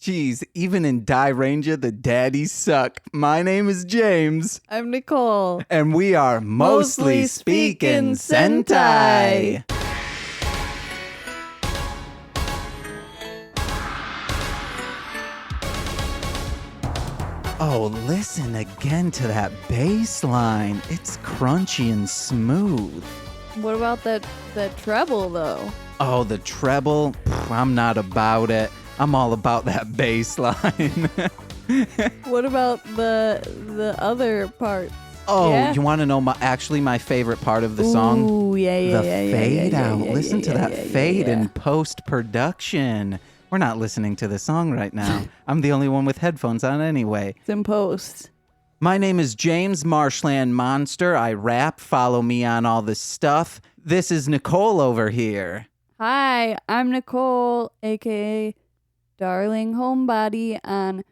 Geez, even in Die Ranger, the daddies suck. My name is James. I'm Nicole. And we are Mostly Speaking Sentai. Oh, listen again to that bass line. It's crunchy and smooth. What about that treble, though? Oh, the treble? I'm not about it. I'm all about that bass line. What about the other part? Oh, yeah. You want to know my favorite part of the song? Ooh, yeah. The fade out. Listen to that fade in post-production. We're not listening to the song right now. I'm the only one with headphones on anyway. It's in post. My name is James Marshland Monster. I rap. Follow me on all this stuff. This is Nicole over here. Hi, I'm Nicole, aka Darling Homebody on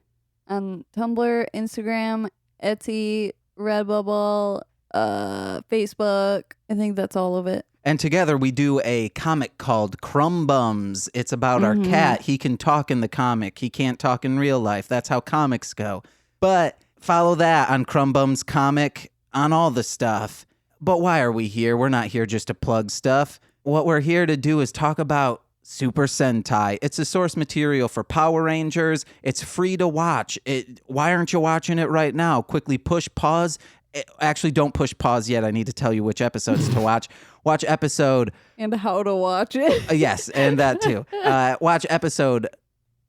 Tumblr, Instagram, Etsy, Redbubble, Facebook. I think that's all of it. And together we do a comic called Crumb Bums. It's about our cat. He can talk in the comic. He can't talk in real life. That's how comics go. But follow that on Crumb Bums comic, on all the stuff. But why are we here? We're not here just to plug stuff. What we're here to do is talk about Super Sentai. It's a source material for Power Rangers. It's free to watch. Why aren't you watching it right now? Quickly push pause. Actually, don't push pause yet. I need to tell you which episodes to watch. Watch episode... And how to watch it. Yes, and that too. Watch episode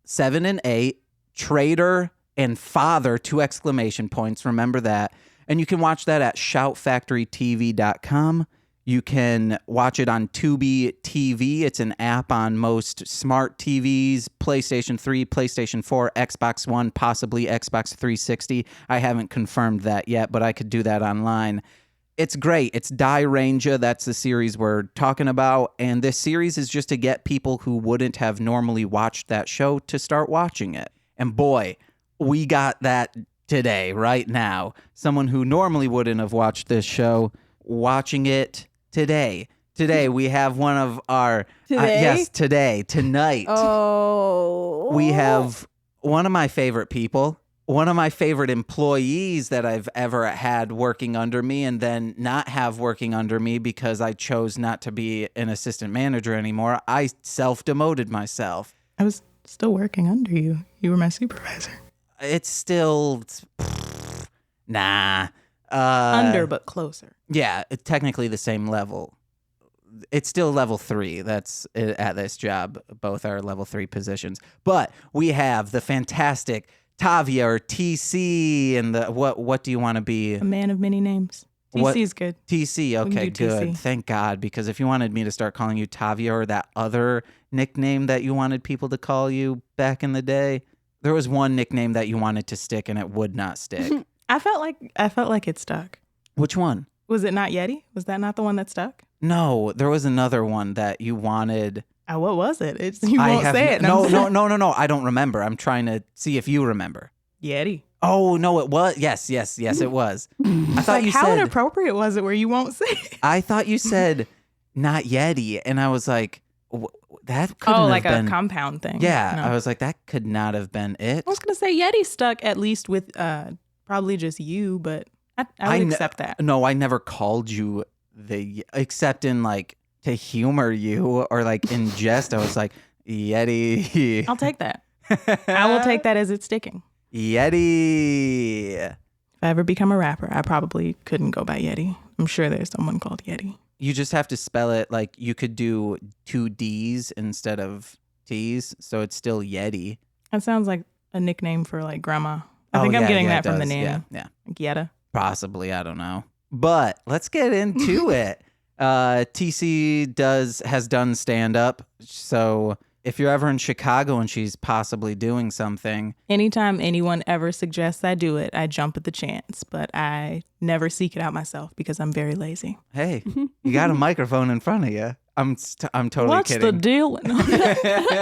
7 and 8, Traitor and Father, 2 exclamation points. Remember that. And you can watch that at shoutfactorytv.com. You can watch it on Tubi TV. It's an app on most smart TVs, PlayStation 3, PlayStation 4, Xbox One, possibly Xbox 360. I haven't confirmed that yet, but I could do that online. It's great. It's Die Ranger. That's the series we're talking about. And this series is just to get people who wouldn't have normally watched that show to start watching it. And boy, we got that today, right now. Someone who normally wouldn't have watched this show watching it today. Today, we have one of our... tonight. Oh. We have one of my favorite people, one of my favorite employees that I've ever had working under me and then not have working under me because I chose not to be an assistant manager anymore. I self-demoted myself. I was still working under you. You were my supervisor. It's still... Nah. Under, but closer. Yeah, it's technically the same level. It's still level 3. That's at this job. Both are level 3 positions. But we have the fantastic Tavia or TC and the what do you want to be? A man of many names. TC's good. TC, okay, good. TC. Thank God, because if you wanted me to start calling you Tavia or that other nickname that you wanted people to call you back in the day, there was one nickname that you wanted to stick and it would not stick. I felt like it stuck. Which one? Was it not Yeti? Was that not the one that stuck? No, there was another one that you wanted. What was it? You won't say it. No. I don't remember. I'm trying to see if you remember. Yeti. Oh, no, it was. Yes, it was. I thought you said... How inappropriate was it where you won't say it? I thought you said not Yeti. And I was like, that couldn't have been... Oh, like a compound thing. Yeah. No. I was like, that could not have been it. I was going to say Yeti stuck at least with probably just you, but I would accept that. No, I never called you except in like to humor you or like in jest. I was like, Yeti. I'll take that. I will take that as it's sticking. Yeti. If I ever become a rapper, I probably couldn't go by Yeti. I'm sure there's someone called Yeti. You just have to spell it like you could do 2 D's instead of T's, so it's still Yeti. That sounds like a nickname for like grandma. I think I'm getting that from the name. Yeah. Like Yetta. Possibly, I don't know. But let's get into it. TC has done stand-up, so if you're ever in Chicago and she's possibly doing something. Anytime anyone ever suggests I do it, I jump at the chance, but I never seek it out myself because I'm very lazy. Hey, you got a microphone in front of you. I'm totally What's kidding. What's the deal?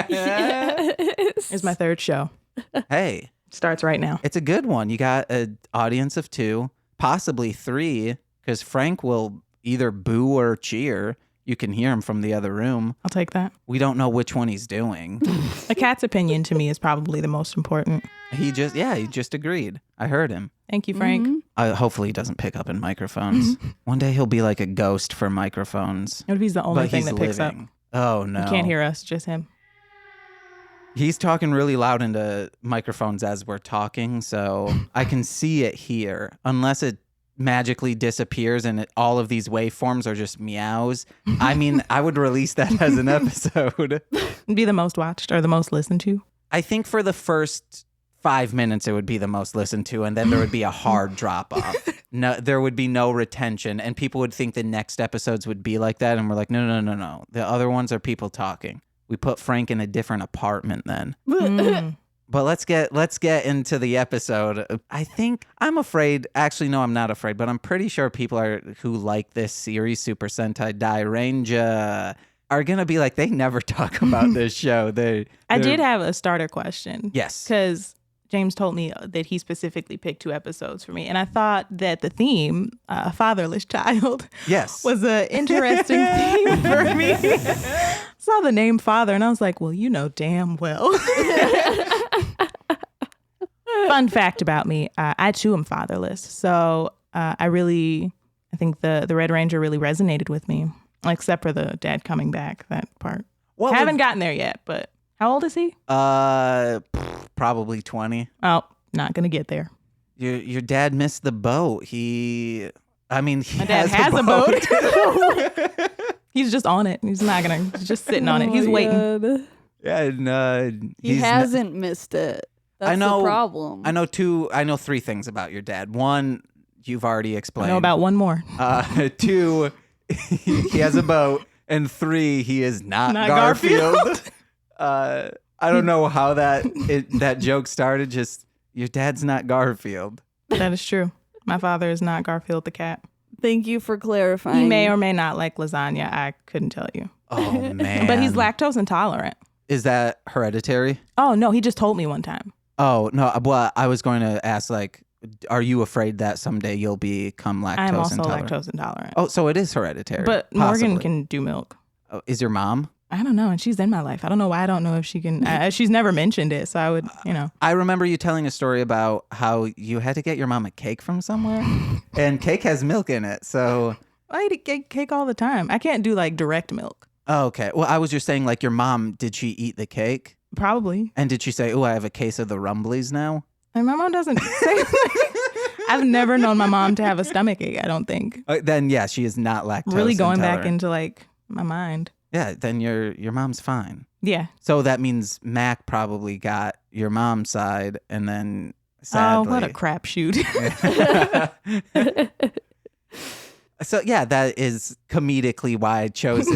Yes. It's my 3rd show. Hey. Starts right now. It's a good one. You got an audience of 2, possibly 3, because Frank will either boo or cheer. You can hear him from the other room. I'll take that. We don't know which one he's doing. A cat's opinion to me is probably the most important. He just agreed. I heard him. Thank you, Frank. Hopefully he doesn't pick up in microphones. One day he'll be like a ghost for microphones. What if he's the only But thing he's that picks up? living. Oh, no. You can't hear us, just him. He's talking really loud into microphones as we're talking, so I can see it here. Unless it magically disappears and all of these waveforms are just meows. I mean, I would release that as an episode. It'd be the most watched or the most listened to. I think for the first 5 minutes, it would be the most listened to, and then there would be a hard drop off. No, there would be no retention, and people would think the next episodes would be like that, and we're like, no. The other ones are people talking. We put Frank in a different apartment then. But let's get into the episode. I think I'm afraid. Actually, no, I'm not afraid. But I'm pretty sure people who like this series, Super Sentai Dairanger, are gonna be like, they never talk about this show. I did have a starter question. Yes, because James told me that he specifically picked 2 episodes for me, and I thought that the theme, fatherless child, was an interesting theme for me. Saw the name father, and I was like, well, you know damn well. Fun fact about me, I too am fatherless. So I think the Red Ranger really resonated with me, except for the dad coming back, that part. Haven't gotten there yet, but how old is he? Probably 20. Oh, not going to get there. Your dad missed the boat. My dad has a boat. He's just on it. He's just sitting on it. He's waiting. God. Yeah, and He hasn't missed it. That's the problem. I know 3 things about your dad. 1, you've already explained. I know about 1 more. 2, he has a boat. And 3, he is not Garfield. I don't know how that joke started. Just, your dad's not Garfield. That is true. My father is not Garfield the cat. Thank you for clarifying. He may or may not like lasagna. I couldn't tell you. Oh, man. But he's lactose intolerant. Is that hereditary? Oh, no. He just told me one time. Oh, no. Well, I was going to ask, like, are you afraid that someday you'll become lactose I'm also intolerant? lactose intolerant. Oh, so it is hereditary. But possibly. Morgan can do milk. Oh, is your mom? I don't know. And she's in my life. I don't know why. I don't know if she can. She's never mentioned it. So I would, I remember you telling a story about how you had to get your mom a cake from somewhere. And cake has milk in it. So I eat cake all the time. I can't do like direct milk. Oh, okay. Well, I was just saying, like, your mom, did she eat the cake? Probably. And did she say, oh, I have a case of the rumblies now? And my mom doesn't say I've never known my mom to have a stomach ache, I don't think. Then, yeah, she is not lactose really going intolerant. back into like my mind. Yeah, then your mom's fine. Yeah. So that means Mac probably got your mom's side, and then sadly... Oh, what a crapshoot. So yeah, that is comedically why I chose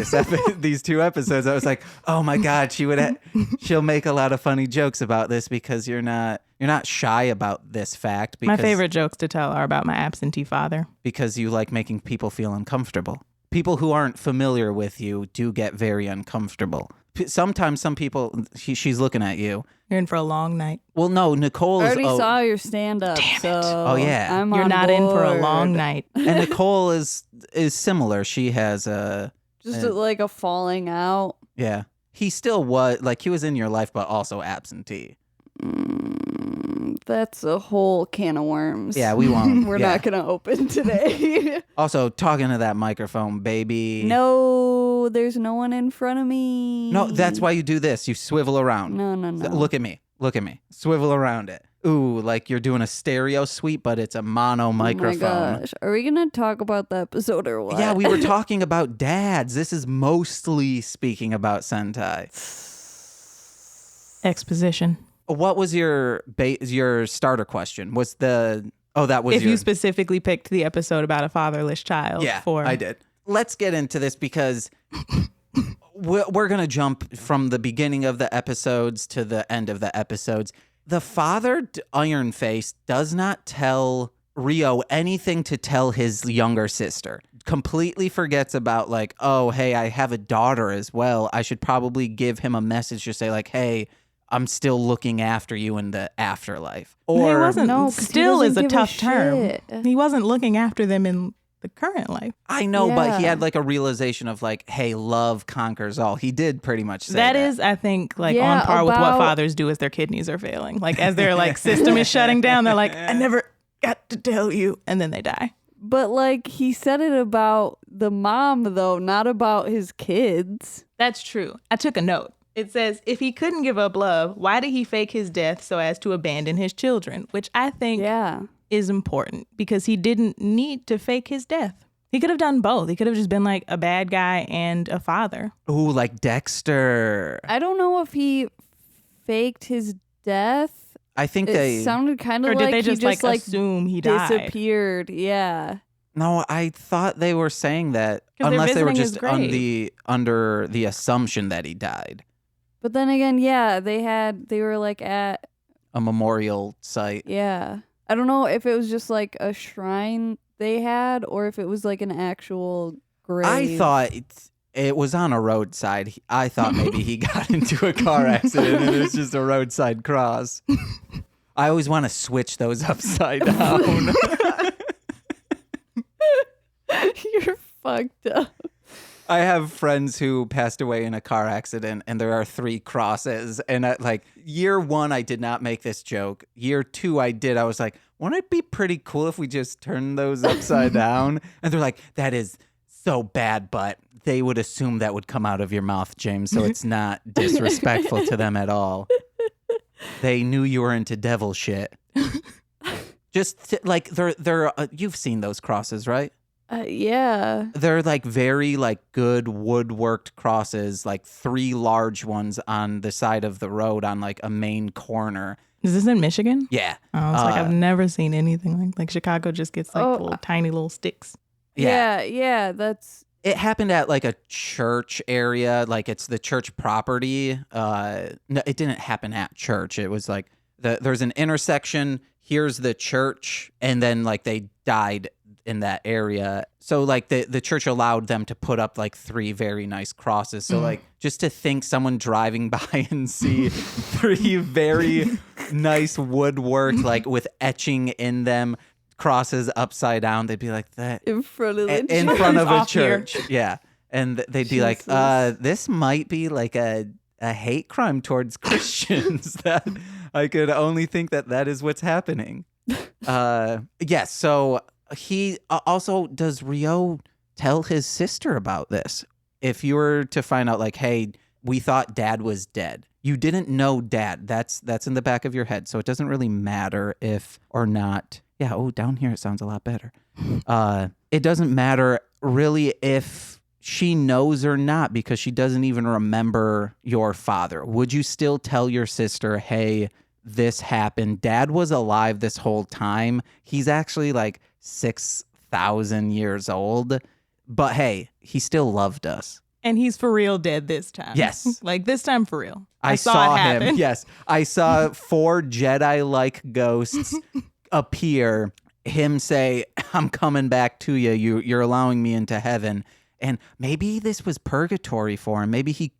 these 2 episodes. I was like, oh my God, she'll make a lot of funny jokes about this because you're not shy about this fact. Because, my favorite jokes to tell are about my absentee father. Because you like making people feel uncomfortable. People who aren't familiar with you do get very uncomfortable. Sometimes some people, she's looking at you. You're in for a long night. Well, no, Nicole I already saw your stand-up. Damn it. So oh, yeah. You're not in for a long night. And Nicole is similar. She has like a falling out. Yeah. He still was, like, he was in your life, but also absentee. That's a whole can of worms. Yeah, we won't. We're not going to open today. Also, talking to that microphone, baby. No, there's no one in front of me. No, that's why you do this. You swivel around. No. Look at me. Swivel around it. Ooh, like you're doing a stereo suite, but it's a mono microphone. Oh my gosh. Are we going to talk about the episode or what? Yeah, we were talking about dads. This is mostly speaking about Sentai. Exposition. What was your starter question? If you specifically picked the episode about a fatherless child. Yeah, I did. Let's get into this because we're going to jump from the beginning of the episodes to the end of the episodes. The father, Iron Face, does not tell Rio anything to tell his younger sister. Completely forgets about like, oh, hey, I have a daughter as well. I should probably give him a message to say like, hey, I'm still looking after you in the afterlife. Or he wasn't. No, still is a tough term. shit. He wasn't looking after them in the current life. I know, but he Yeah. had like a realization of like, hey, love conquers all. He did pretty much say That is, I think, like Yeah, on par with what about- fathers do as their kidneys are failing. Like as their like system is shutting down, they're like, I never got to tell you. And then they die. But like he said it about the mom though, not about his kids. That's true. I took a note. It says, if he couldn't give up love, why did he fake his death so as to abandon his children? Which I think Yeah. is important because he didn't need to fake his death. He could have done both. He could have just been like a bad guy and a father. Ooh, like Dexter. I don't know if he faked his death. I think It they... sounded kind Or of did like they he just just like assume he died? disappeared. Yeah. No, I thought they were saying that 'Cause they're unless they were visiting his just grave. under the assumption that he died. But then again, yeah, they were like at, A memorial site. yeah. I don't know if it was just like a shrine they had or if it was like an actual grave. I thought it was on a roadside. I thought maybe he got into a car accident and it was just a roadside cross. I always want to switch those upside down. You're fucked up. I have friends who passed away in a car accident, and there are 3 crosses. And like year 1, I did not make this joke. Year 2, I did. I was like, wouldn't it be pretty cool if we just turned those upside down? And they're like, that is so bad, but they would assume that would come out of your mouth, James. So it's not disrespectful to them at all. They knew you were into devil shit. Like they're you've seen those crosses, right? Yeah. They're like very like good woodworked crosses, like 3 large ones on the side of the road on like a main corner. Is this in Michigan? Yeah. I was like, I've never seen anything like Chicago just gets like little tiny little sticks. Yeah. That's It happened at like a church area, like it's the church property. No, it didn't happen at church. It was like there's an intersection, here's the church, and then like they died in that area. So like the church allowed them to put up like 3 very nice crosses. So like just to think someone driving by and see 3 very nice woodwork like with etching in them crosses upside down, they'd be like that in front of the in front of a Off here. church. Yeah. And they'd be like, this might be like a hate crime towards Christians. That I could only think that is what's happening. Yes. So he also, does Rio tell his sister about this? If you were to find out like, hey, we thought dad was dead. You didn't know dad. That's in the back of your head. So it doesn't really matter if or not. Yeah. Oh, down here it sounds a lot better. It doesn't matter really if she knows or not because she doesn't even remember your father. Would you still tell your sister, hey, this happened? Dad was alive this whole time. He's actually like 6,000 years old. But hey, he still loved us. And he's for real dead this time. Yes. Like this time for real. I saw it him. happen. Yes. I saw 4 Jedi-like ghosts appear. Him say, I'm coming back to you. You're allowing me into heaven. And maybe this was purgatory for him. Maybe he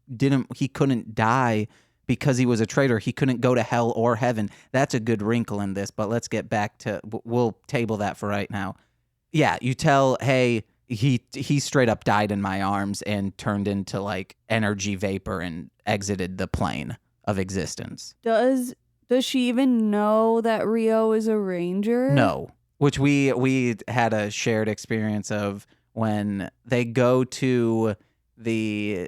couldn't die because he was a traitor. He couldn't go to hell or heaven. That's a good wrinkle in this, but let's get back to, we'll table that for right now. Yeah, you tell, hey, he straight up died in my arms and turned into like energy vapor and exited the plane of existence. Does she even know that Rio is a ranger? No, which we had a shared experience of when they go to the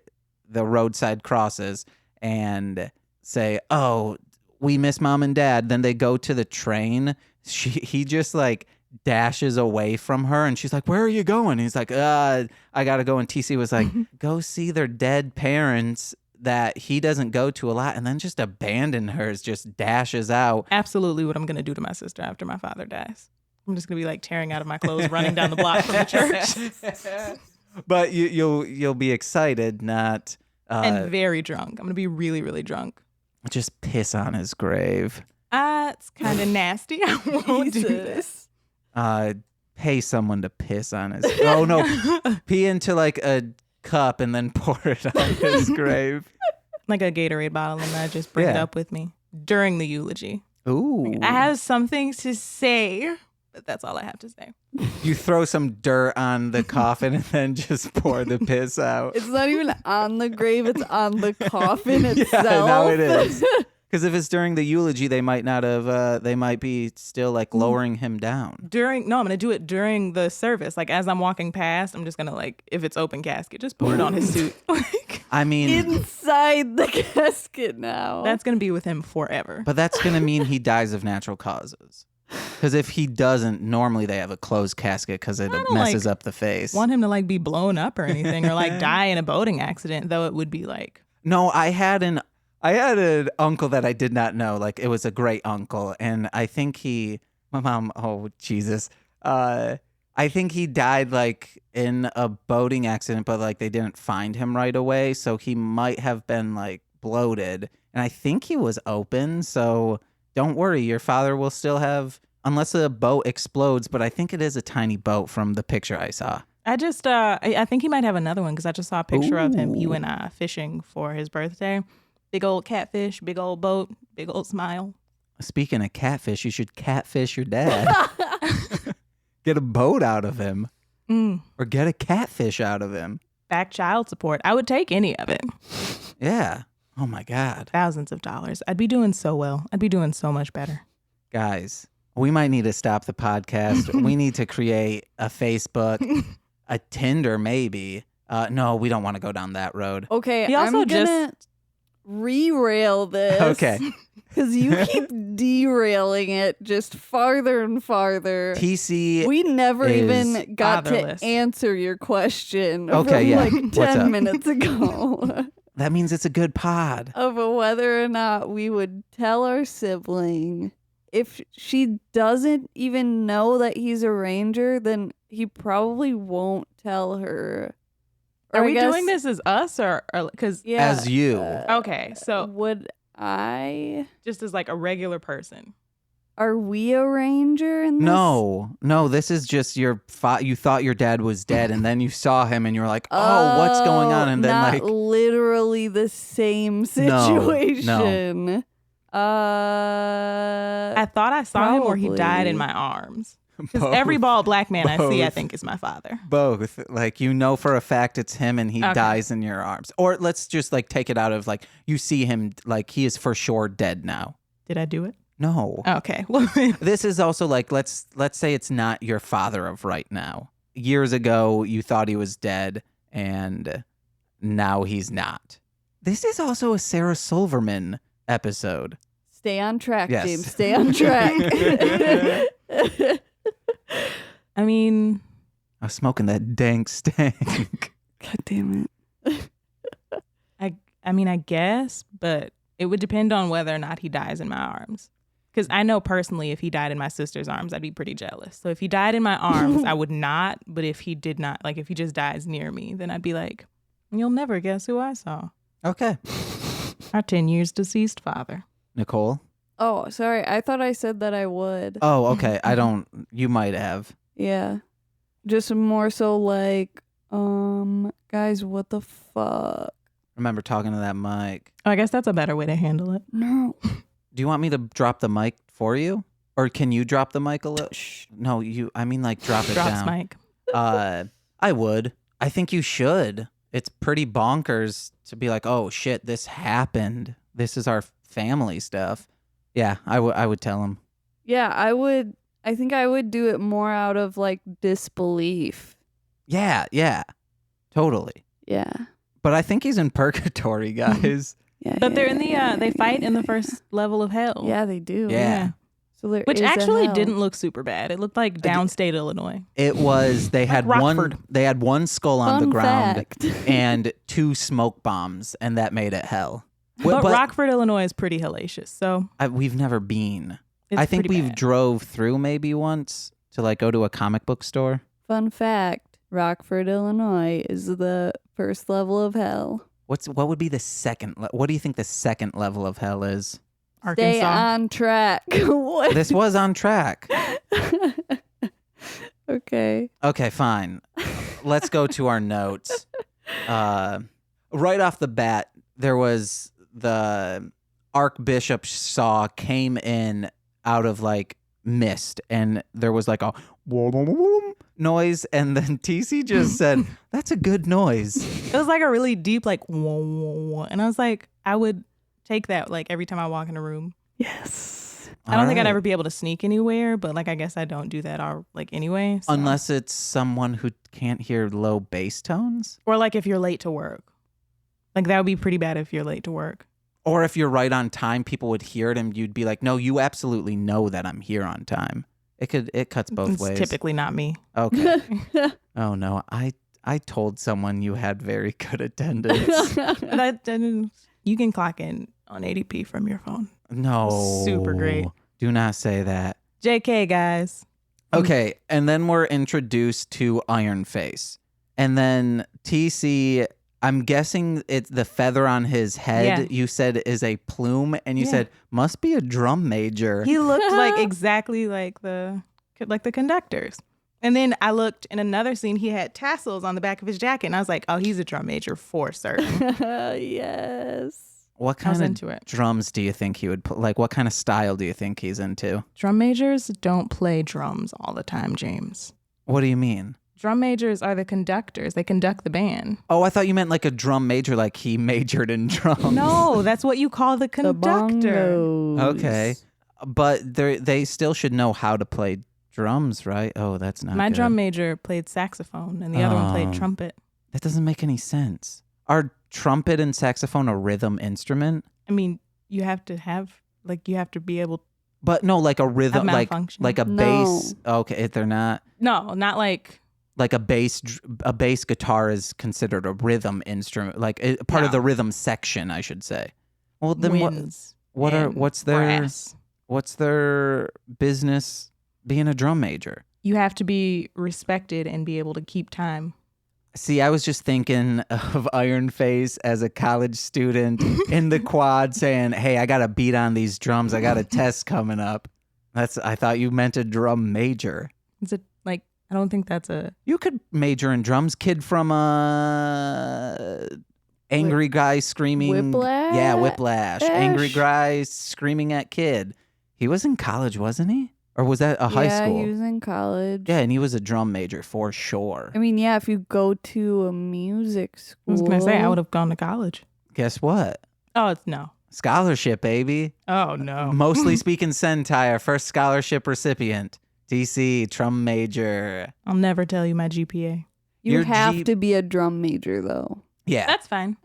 roadside crosses and say, oh, we miss mom and dad. Then they go to the train. He just like dashes away from her and she's like, where are you going? He's like, I gotta go. And TC was like, go see their dead parents that he doesn't go to a lot, and then just abandon her, just dashes out. Absolutely what I'm gonna do to my sister after my father dies. I'm just gonna be like tearing out of my clothes, running down the block from the church. But you'll be excited, not and very drunk. I'm gonna be really, really drunk. Just piss on his grave. It's kind of nasty. I won't do this. Pay someone to piss on his. Oh no, pee into like a cup and then pour it on his grave. Like a Gatorade bottle, and I just bring it up with me during the eulogy. Ooh. I have something to say. But that's all I have to say. You throw some dirt on the coffin and then just pour the piss out. It's not even on the grave, it's on the coffin itself. Yeah, now it is. Because if it's during the eulogy, they might not have, they might be still like lowering him down. I'm going to do it during the service. Like as I'm walking past, I'm just going to like, if it's open casket, just pour it on his suit. I mean. Inside the casket now. That's going to be with him forever. But that's going to mean he dies of natural causes. Because if he doesn't, normally they have a closed casket because it messes up the face. Want him to like be blown up or anything or like die in a boating accident, though it would be like. No, I had an uncle that I did not know. Like, it was a great uncle. And I think my mom, oh, Jesus. I think he died, like, in a boating accident, but, like, they didn't find him right away. So he might have been, like, bloated. And I think he was open. So don't worry. Your father will still have, unless the boat explodes. But I think it is a tiny boat from the picture I saw. I just, I think he might have another one because I just saw a picture of him. He went fishing for his birthday. Big old catfish, big old boat, big old smile. Speaking of catfish, you should catfish your dad. Get a boat out of him. Or get a catfish out of him. Back child support. I would take any of it. Yeah. Oh, my God. Thousands of dollars. I'd be doing so well. I'd be doing so much better. Guys, we might need to stop the podcast. We need to create a Facebook, a Tinder maybe. No, we don't want to go down that road. Okay, He also I'm gonna re-rail this. Okay. Because you keep derailing it just farther and farther. TC We never is even got fatherless. to answer your question Okay, from yeah. like What's 10 up? minutes ago. That means it's a good pod. Of whether or not we would tell our sibling. If she doesn't even know that he's a ranger, then he probably won't tell her. Or Are I we guess- doing this as us or because Yeah, As you. okay, so would I? just as like a regular person. Are we a ranger in this? No, this is just you thought your dad was dead and then you saw him and you were like, oh, what's going on? And then not like, literally the same No. situation. I thought I saw him or he died in Probably. my arms. Because both. every bald black man I see, I Both. think is my father. Both. Like, you know for a fact it's him and he dies in your arms. Or let's just like take it out of like, you see him like he is for sure dead now. Did I do it? No. Okay. Well, This is also like, let's say it's not your father of right now. Years ago, you thought he was dead and now he's not. This is also a Sarah Silverman episode. Stay on track, Yes. James. Stay on track. I mean, I was smoking that dank stank. God damn it. I mean, I guess, but it would depend on whether or not he dies in my arms. Because I know personally, if he died in my sister's arms, I'd be pretty jealous. So if he died in my arms, I would not. But if he did not, like if he just dies near me, then I'd be like, you'll never guess who I saw. Okay. Our 10 years deceased father. Nicole? Oh, sorry. I thought I said that I would. Oh, okay. You might have. Yeah. Just more so like, guys, what the fuck? Remember talking to that mic. I guess that's a better way to handle it. No. Do you want me to drop the mic for you? Or can you drop the mic a little? No, I mean like drop it Drops down. mic. I would. I think you should. It's pretty bonkers to be like, oh shit, this happened. This is our family stuff. Yeah, I would tell him. Yeah, I think I would do it more out of like disbelief. Yeah. Totally. Yeah. But I think he's in purgatory, guys. Yeah. But they're yeah, in the, yeah. they fight in the first level of hell. Yeah, they do. Yeah. So there Which is a actually hell. didn't look super bad. It looked like downstate Illinois. It was they had Rockford. one skull on the Fun ground fact. and 2 smoke bombs, and that made it hell. But Rockford, Illinois is pretty hellacious. So We've never been. it's I think pretty we've bad. drove through maybe once to like go to a comic book store. Fun fact: Rockford, Illinois, is the first level of hell. What would be the second? What do you think the second level of hell is? Stay Arkansas. on track. What? This was on track. Okay. Okay, fine. Let's go to our notes. Right off the bat, there was the Archbishop came in out of like missed, and there was like a noise, and then TC just said, "That's a good noise." It was like a really deep like whoa, whoa, whoa. And I was like, I would take that like every time I walk in a room. Yes. I don't think I'd ever be able to sneak anywhere, but like I guess I don't do that anyway. So. Unless it's someone who can't hear low bass tones, or like if you're late to work, like that would be pretty bad if you're late to work. or if you're right on time, people would hear it, and you'd be like, "No, you absolutely know that I'm here on time." It cuts both ways. It's typically not me. Okay. Oh no, I told someone you had very good attendance. You can clock in on ADP from your phone. No. Super great. Do not say that. JK, guys. Okay, and then we're introduced to Iron Face. And then TC, I'm guessing it's the feather on his head, you said is a plume, and you said, must be a drum major. He looked like exactly like the conductors. And then I looked in another scene, he had tassels on the back of his jacket, and I was like, oh, he's a drum major for certain. Yes. What kind of drums do you think he would play? Like, what kind of style do you think he's into? Drum majors don't play drums all the time, James. What do you mean? Drum majors are the conductors. They conduct the band. Oh, I thought you meant like a drum major, like he majored in drums. No, that's what you call the conductor. Okay. But they still should know how to play drums, right? Oh, that's not My good. drum major played saxophone, and the other one played trumpet. That doesn't make any sense. Are trumpet and saxophone a rhythm instrument? I mean, you have to be able. But no, like a rhythm, like a bass. No. Okay, they're not. No, not like. Like a bass guitar is considered a rhythm instrument, like part of the rhythm section, I should say. Well, then what's their business being a drum major? You have to be respected and be able to keep time. See, I was just thinking of Iron Face as a college student in the quad saying, "Hey, I got to beat on these drums. I got a test coming up." I thought you meant a drum major. Is it like, I don't think that's a... You could major in drums. Kid from Angry Guy Screaming... Whiplash? Yeah, Whiplash. Angry Guy Screaming at Kid. He was in college, wasn't he? Or was that a high school? Yeah, he was in college. Yeah, and he was a drum major for sure. I mean, yeah, if you go to a music school. I was going to say, I would have gone to college. Guess what? Oh, no. Scholarship, baby. Oh, no. Mostly Speaking Sentai, our first scholarship recipient. DC, drum major. I'll never tell you my GPA. You have to be a drum major, though. Yeah. That's fine.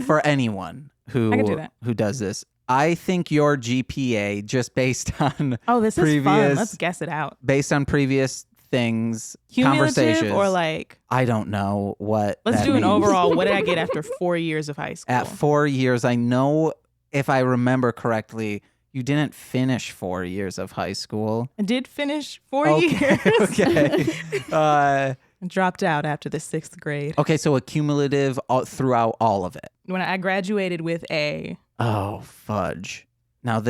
For anyone who does this. I think your GPA, just based on is fun. Let's guess it out. Based on previous things, cumulative conversations, or like, I don't know what. Let's do means. An overall. What did I get after 4 years of high school? At 4 years, I know, if I remember correctly, you didn't finish 4 years of high school. I did finish 4 years. Okay. I dropped out after the 6th grade. Okay, so a cumulative throughout all of it. When I graduated with a... Oh, fudge. Now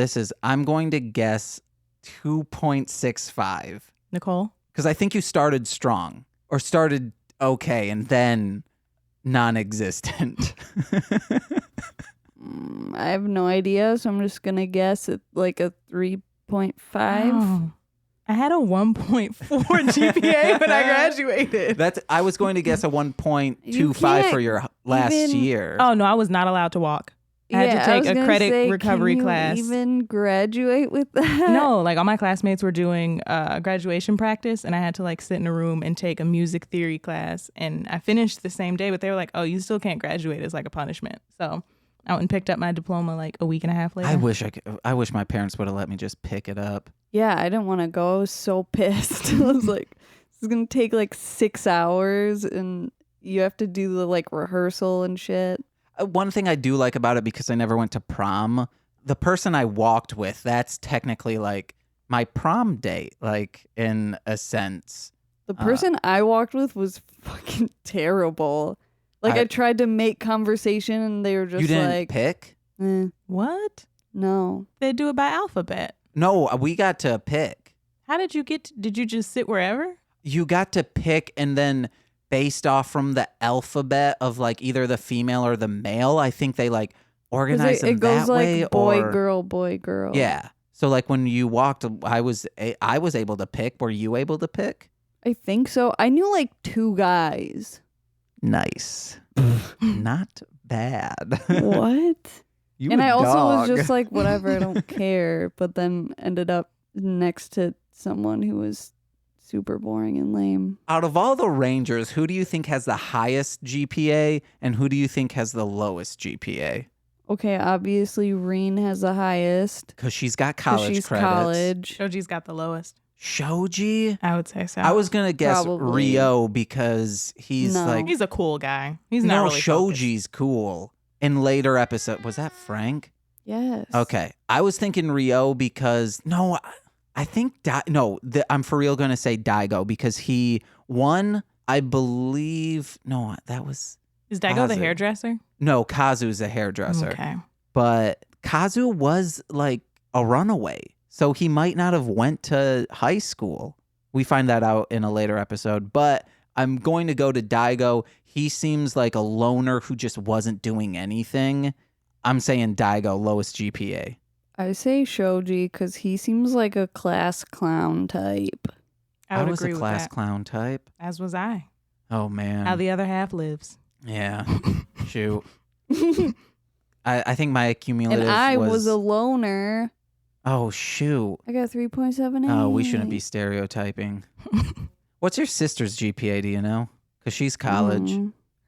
I'm going to guess 2.65. Nicole? Because I think you started strong or started okay and then non-existent. I have no idea, so I'm just going to guess at like a 3.5. Oh. I had a 1.4 GPA when I graduated. I was going to guess a 1.25 for your last year. Oh, no, I was not allowed to walk. I had to take a credit recovery class. Even graduate with that? No, like all my classmates were doing graduation practice, and I had to like sit in a room and take a music theory class. And I finished the same day, but they were like, "Oh, you still can't graduate. It's like a punishment." So I went and picked up my diploma like a week and a half later. I wish my parents would have let me just pick it up. Yeah, I didn't want to go. I was so pissed. I was like, "This is gonna take like 6 hours, and you have to do the like rehearsal and shit." One thing I do like about it, because I never went to prom, the person I walked with, that's technically like my prom date, like in a sense. The person I walked with was fucking terrible. Like I tried to make conversation and they were just you didn't like... pick? What? No. They do it by alphabet. No, we got to pick. How did you did you just sit wherever? You got to pick, and then... based off from the alphabet of like either the female or the male, I think they like organize them that way. It goes like boy, girl, boy, girl. Yeah. So like when you walked, I was able to pick. Were you able to pick? I think so. I knew like 2 guys. Nice. Not bad. What? You and a I also dog. was just like, whatever, I don't care. But then ended up next to someone who was super boring and lame. Out of all the Rangers, who do you think has the highest GPA and who do you think has the lowest GPA? Okay, obviously Reen has the highest. Because she's got 'cause college she's credits. college. Shoji's got the lowest. Shoji? I would say so. I was going to guess Probably. Rio because he's No. like... He's a cool guy. He's not no, really Shoji's cool. In later episode, was that Frank? Yes. Okay. I was thinking Rio because... No, I think... I'm for real going to say Daigo because he won, I believe... No, that was... Is Daigo the Kazu. hairdresser? No, Kazu's a hairdresser. Okay. But Kazu was like a runaway. So he might not have went to high school. We find that out in a later episode. But I'm going to go to Daigo. He seems like a loner who just wasn't doing anything. I'm saying Daigo, lowest GPA. I say Shoji because he seems like a class clown type. I would was agree a with class that. clown type. As was I. Oh, man. How the other half lives. Yeah. Shoot. I think my cumulative And I was a loner. Oh, shoot. I got 3.78. Oh, we shouldn't be stereotyping. What's your sister's GPA, do you know? Because she's college.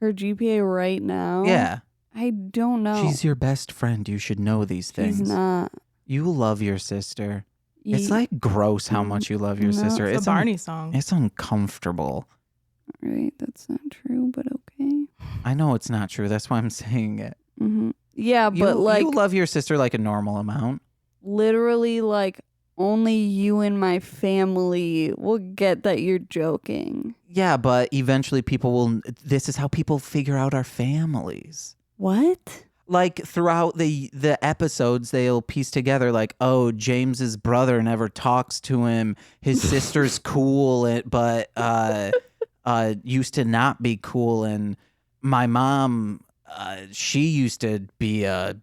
Her GPA right now? Yeah. I don't know. She's your best friend. You should know these things. She's not. You love your sister. It's like gross how much you love your No. sister. It's a Barney song. It's uncomfortable. Right, that's not true, but okay. I know it's not true. That's why I'm saying it. Mm-hmm. Yeah, but you love your sister like a normal amount. Literally, like, only you and my family will get that you're joking. Yeah, but eventually people will. This is how people figure out our families. What? Like throughout the episodes, they'll piece together like, oh, James's brother never talks to him. His sister's cool, but used to not be cool, and my mom, she used to be a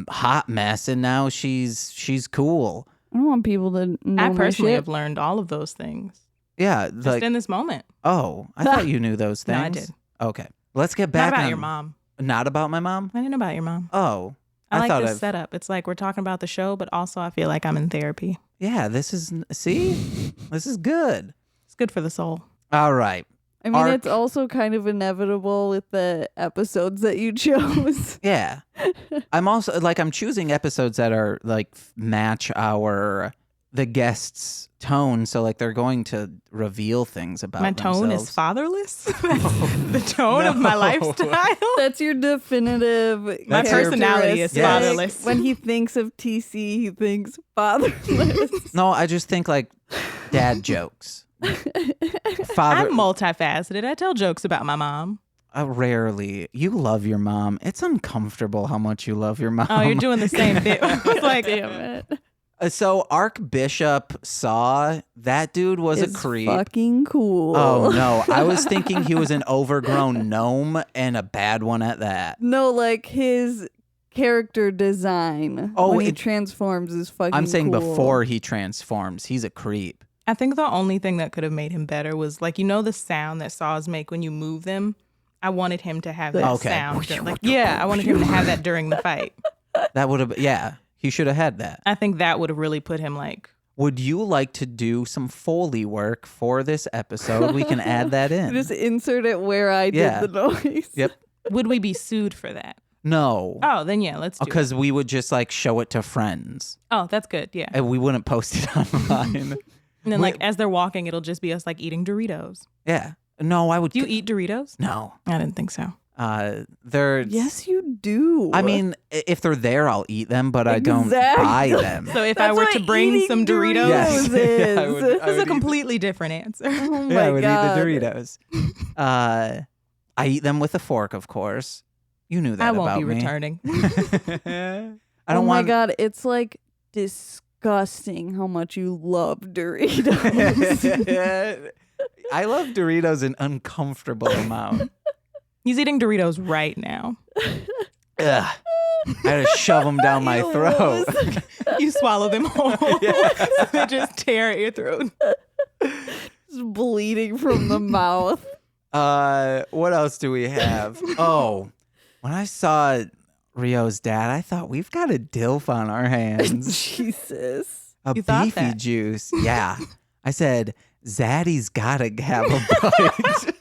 hot mess, and now she's cool. I don't want people to know I my personally shit. have learned all of those things. Yeah, Just like in this moment. oh, I thought you knew those things. No, I did. Okay, let's get back. Not about on, your mom. Not about my mom. I didn't know about your mom. Oh, I like thought this I've- setup. It's like we're talking about the show, but also I feel like I'm in therapy. Yeah, this is this is good. It's good for the soul. All right. I mean, it's also kind of inevitable with the episodes that you chose. Yeah. I'm also like I'm choosing episodes that are like match the guests' tone, so like they're going to reveal things about My tone themselves. is fatherless. The tone of my No. lifestyle. That's your definitive. My personality is characteristic. fatherless. When he thinks of TC, he thinks fatherless. No, I just think like dad jokes. Father, I'm multifaceted. I tell jokes about my mom. rarely. You love your mom. It's uncomfortable how much you love your mom. Oh, you're doing the same bit. It's like, Damn it. So Archbishop Saw, that dude was It's a creep. fucking cool. Oh no, I was thinking he was an overgrown gnome and a bad one at that. No, like his character design when he transforms is fucking I'm saying cool. before he transforms, he's a creep. I think the only thing that could have made him better was like, you know, the sound that saws make when you move them. I wanted him to have that Okay. sound. I wanted him to have that during the fight. That would have, yeah, he should have had that. I think that would have really put him like. Would you like to do some Foley work for this episode? We can add that in. Just insert it where I Yeah. did the noise. Yep. Would we be sued for that? No. Oh, then yeah, let's do it. Because we would just like show it to friends. Oh, that's good. Yeah. And we wouldn't post it online. And then like as they're walking, it'll just be us like eating Doritos. Yeah. No, I would. Do you eat Doritos? No. I didn't think so. They're. Yes, you do. I mean, if they're there, I'll eat them, but I don't Exactly. buy them. So if I That's were what to bring eating some Doritos, Yes. is. Yeah, I would- this I is would a eat completely different answer. Oh my Yeah, I would God. eat the Doritos. I eat them with a fork, of course. You knew that I about won't be me. returning. I don't oh want. my God, it's like disgusting how much you love Doritos. I love Doritos an uncomfortable amount. He's eating Doritos right now. Ugh. I had to shove them down my throat. You swallow them whole. They just tear at your throat. Just bleeding from the mouth. What else do we have? Oh, when I saw Rio's dad, I thought we've got a dilf on our hands. Jesus. A beefy juice. Yeah. I said, Zaddy's gotta have a bite.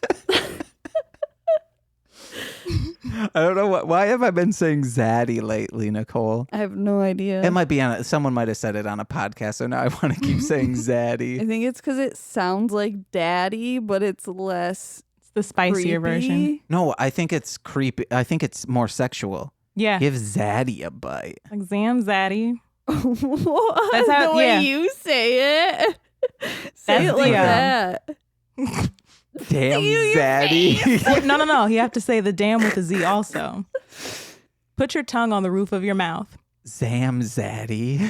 I don't know why have I been saying Zaddy lately, Nicole? I have no idea. It might be someone might have said it on a podcast, so now I want to keep saying Zaddy. I think it's because it sounds like daddy, but it's less. It's the spicier version. No, I think it's creepy. I think it's more sexual. Yeah. Give Zaddy a bite. Like Zam Zaddy. What? That's how, the way you say it. Say it like that. Damn Zaddy. No. You have to say the damn with a Z also. Put your tongue on the roof of your mouth. Zam Zaddy.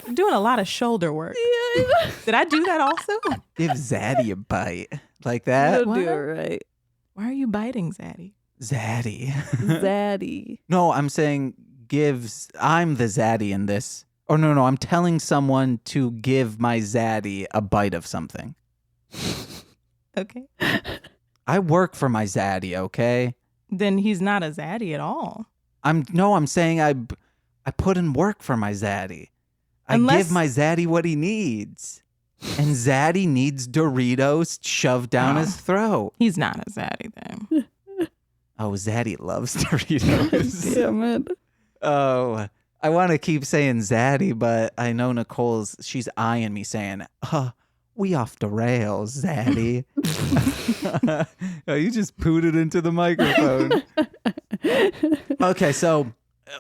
I'm doing a lot of shoulder work. Yeah, Did I do that also? Give Zaddy a bite. Like that? You'll do it right. Why are you biting Zaddy? Zaddy. Zaddy. No, I'm saying I'm the Zaddy in this. Or no, I'm telling someone to give my Zaddy a bite of something. Okay. I work for my Zaddy, okay? Then he's not a Zaddy at all. I'm saying I put in work for my Zaddy. I give my Zaddy what he needs. And Zaddy needs Doritos shoved down his throat. He's not a Zaddy then. Oh, Zaddy loves Doritos. Damn it. Oh, I want to keep saying Zaddy, but I know she's eyeing me saying, we off the rails, Zaddy. Oh, you just pooted into the microphone. Okay, so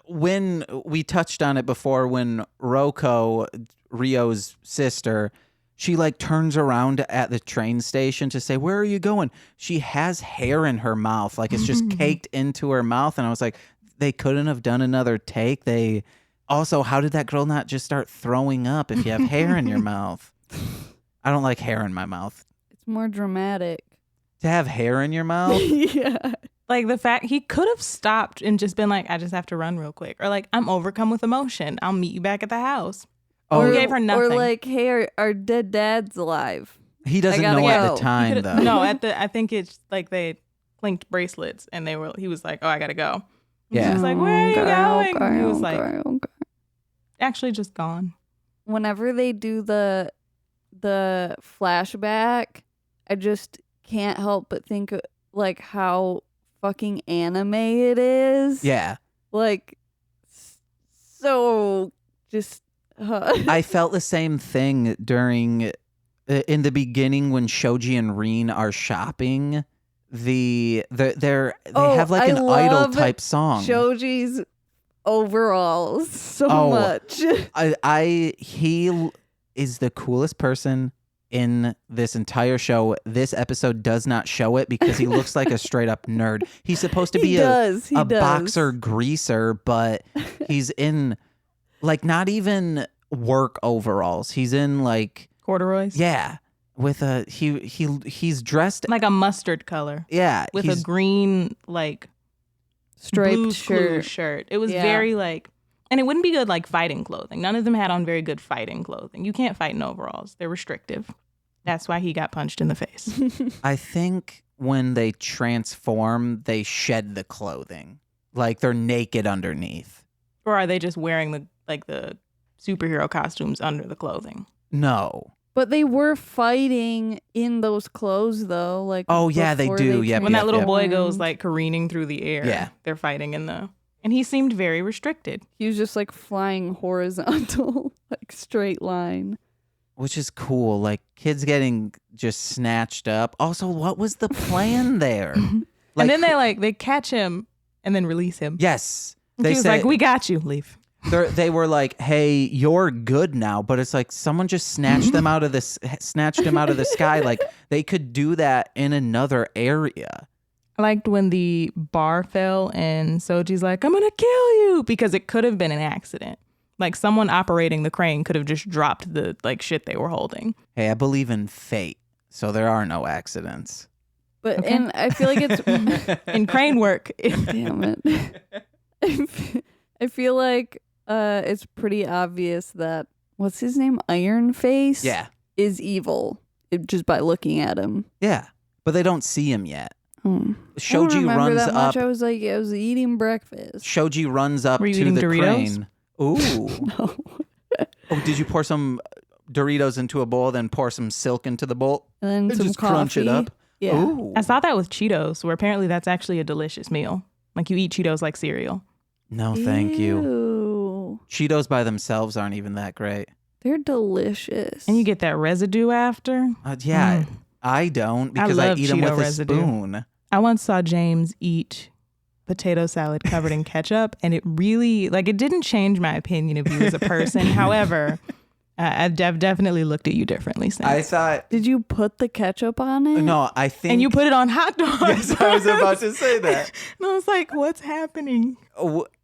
when we touched on it before, when Roko, Rio's sister, she like turns around at the train station to say, where are you going? She has hair in her mouth. Like it's just caked into her mouth. And I was like, they couldn't have done another take. Also, how did that girl not just start throwing up if you have hair in your mouth? I don't like hair in my mouth. It's more dramatic. To have hair in your mouth? Yeah. Like the fact he could have stopped and just been like, I just have to run real quick. Or like, I'm overcome with emotion. I'll meet you back at the house. Oh, Or gave her nothing. Or like, hey, our dead dad's alive. He doesn't know at the time, though. No, I think it's like they clinked bracelets and he was like, oh, I got to go. Yeah. She was like, where are you going? Okay, He was like, okay. actually just gone. Whenever they do the flashback, I just can't help but think like how fucking anime it is. Yeah. Like, so just... I felt the same thing during... in the beginning when Shoji and Rin are shopping, they have like an idol type song. Shoji's overalls so much. He is the coolest person in this entire show. This episode does not show it because he looks like a straight up nerd. He's supposed to be a boxer greaser, but he's in like not even work overalls. He's in like corduroys. Yeah. With a he's dressed like a mustard color. Yeah. With a green like striped shirt. It was very like, and it wouldn't be good like fighting clothing. None of them had on very good fighting clothing. You can't fight in overalls. They're restrictive. That's why he got punched in the face. I think when they transform, they shed the clothing. Like they're naked underneath. Or are they just wearing the superhero costumes under the clothing? No. But they were fighting in those clothes, though. Like, oh yeah, they do. Yeah, when that little boy goes like careening through the air, yeah, they're fighting and he seemed very restricted. He was just like flying horizontal, like straight line, which is cool. Like kids getting just snatched up. Also, what was the plan there? Like, and then they catch him and then release him. Yes, and he was like, "We got you. Leave." They were like, "Hey, you're good now," but it's like someone just snatched him out of the sky. Like they could do that in another area. I liked when the bar fell and Soji's like, "I'm gonna kill you," because it could have been an accident. Like someone operating the crane could have just dropped the shit they were holding. Hey, I believe in fate, so there are no accidents. But okay. And I feel like it's in crane work. Damn it. I feel like it's pretty obvious that what's his name? Iron Face? Yeah. Is evil just by looking at him. Yeah. But they don't see him yet. Shoji runs that up. Much. I was eating breakfast. Shoji runs up Were you to eating the Doritos? crane. Ooh. No. Oh, did you pour some Doritos into a bowl, then pour some silk into the bowl? And then some just coffee. crunch it up? Yeah. Ooh. I saw that with Cheetos, where apparently that's actually a delicious meal. Like you eat Cheetos like cereal. No, thank you. Ew. Cheetos by themselves aren't even that great. They're delicious. And you get that residue after. Yeah, I don't because I eat them Cheeto with residue. a spoon. I once saw James eat potato salad covered in ketchup, and it really, it didn't change my opinion of you as a person. However, I've definitely looked at you differently since. I thought... Did you put the ketchup on it? No, I think... And you put it on hot dogs. Yes, I was about to say that. And I was like, what's happening?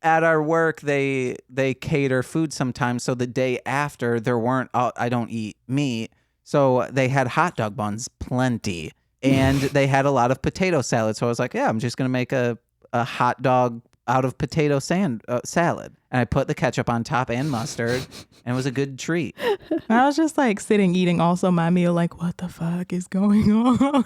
At our work, they cater food sometimes, so the day after, there weren't... I don't eat meat, so they had hot dog buns, plenty. And they had a lot of potato salad. So I was like, yeah, I'm just going to make a hot dog out of potato salad. And I put the ketchup on top and mustard. And it was a good treat. I was just sitting eating also my meal what the fuck is going on?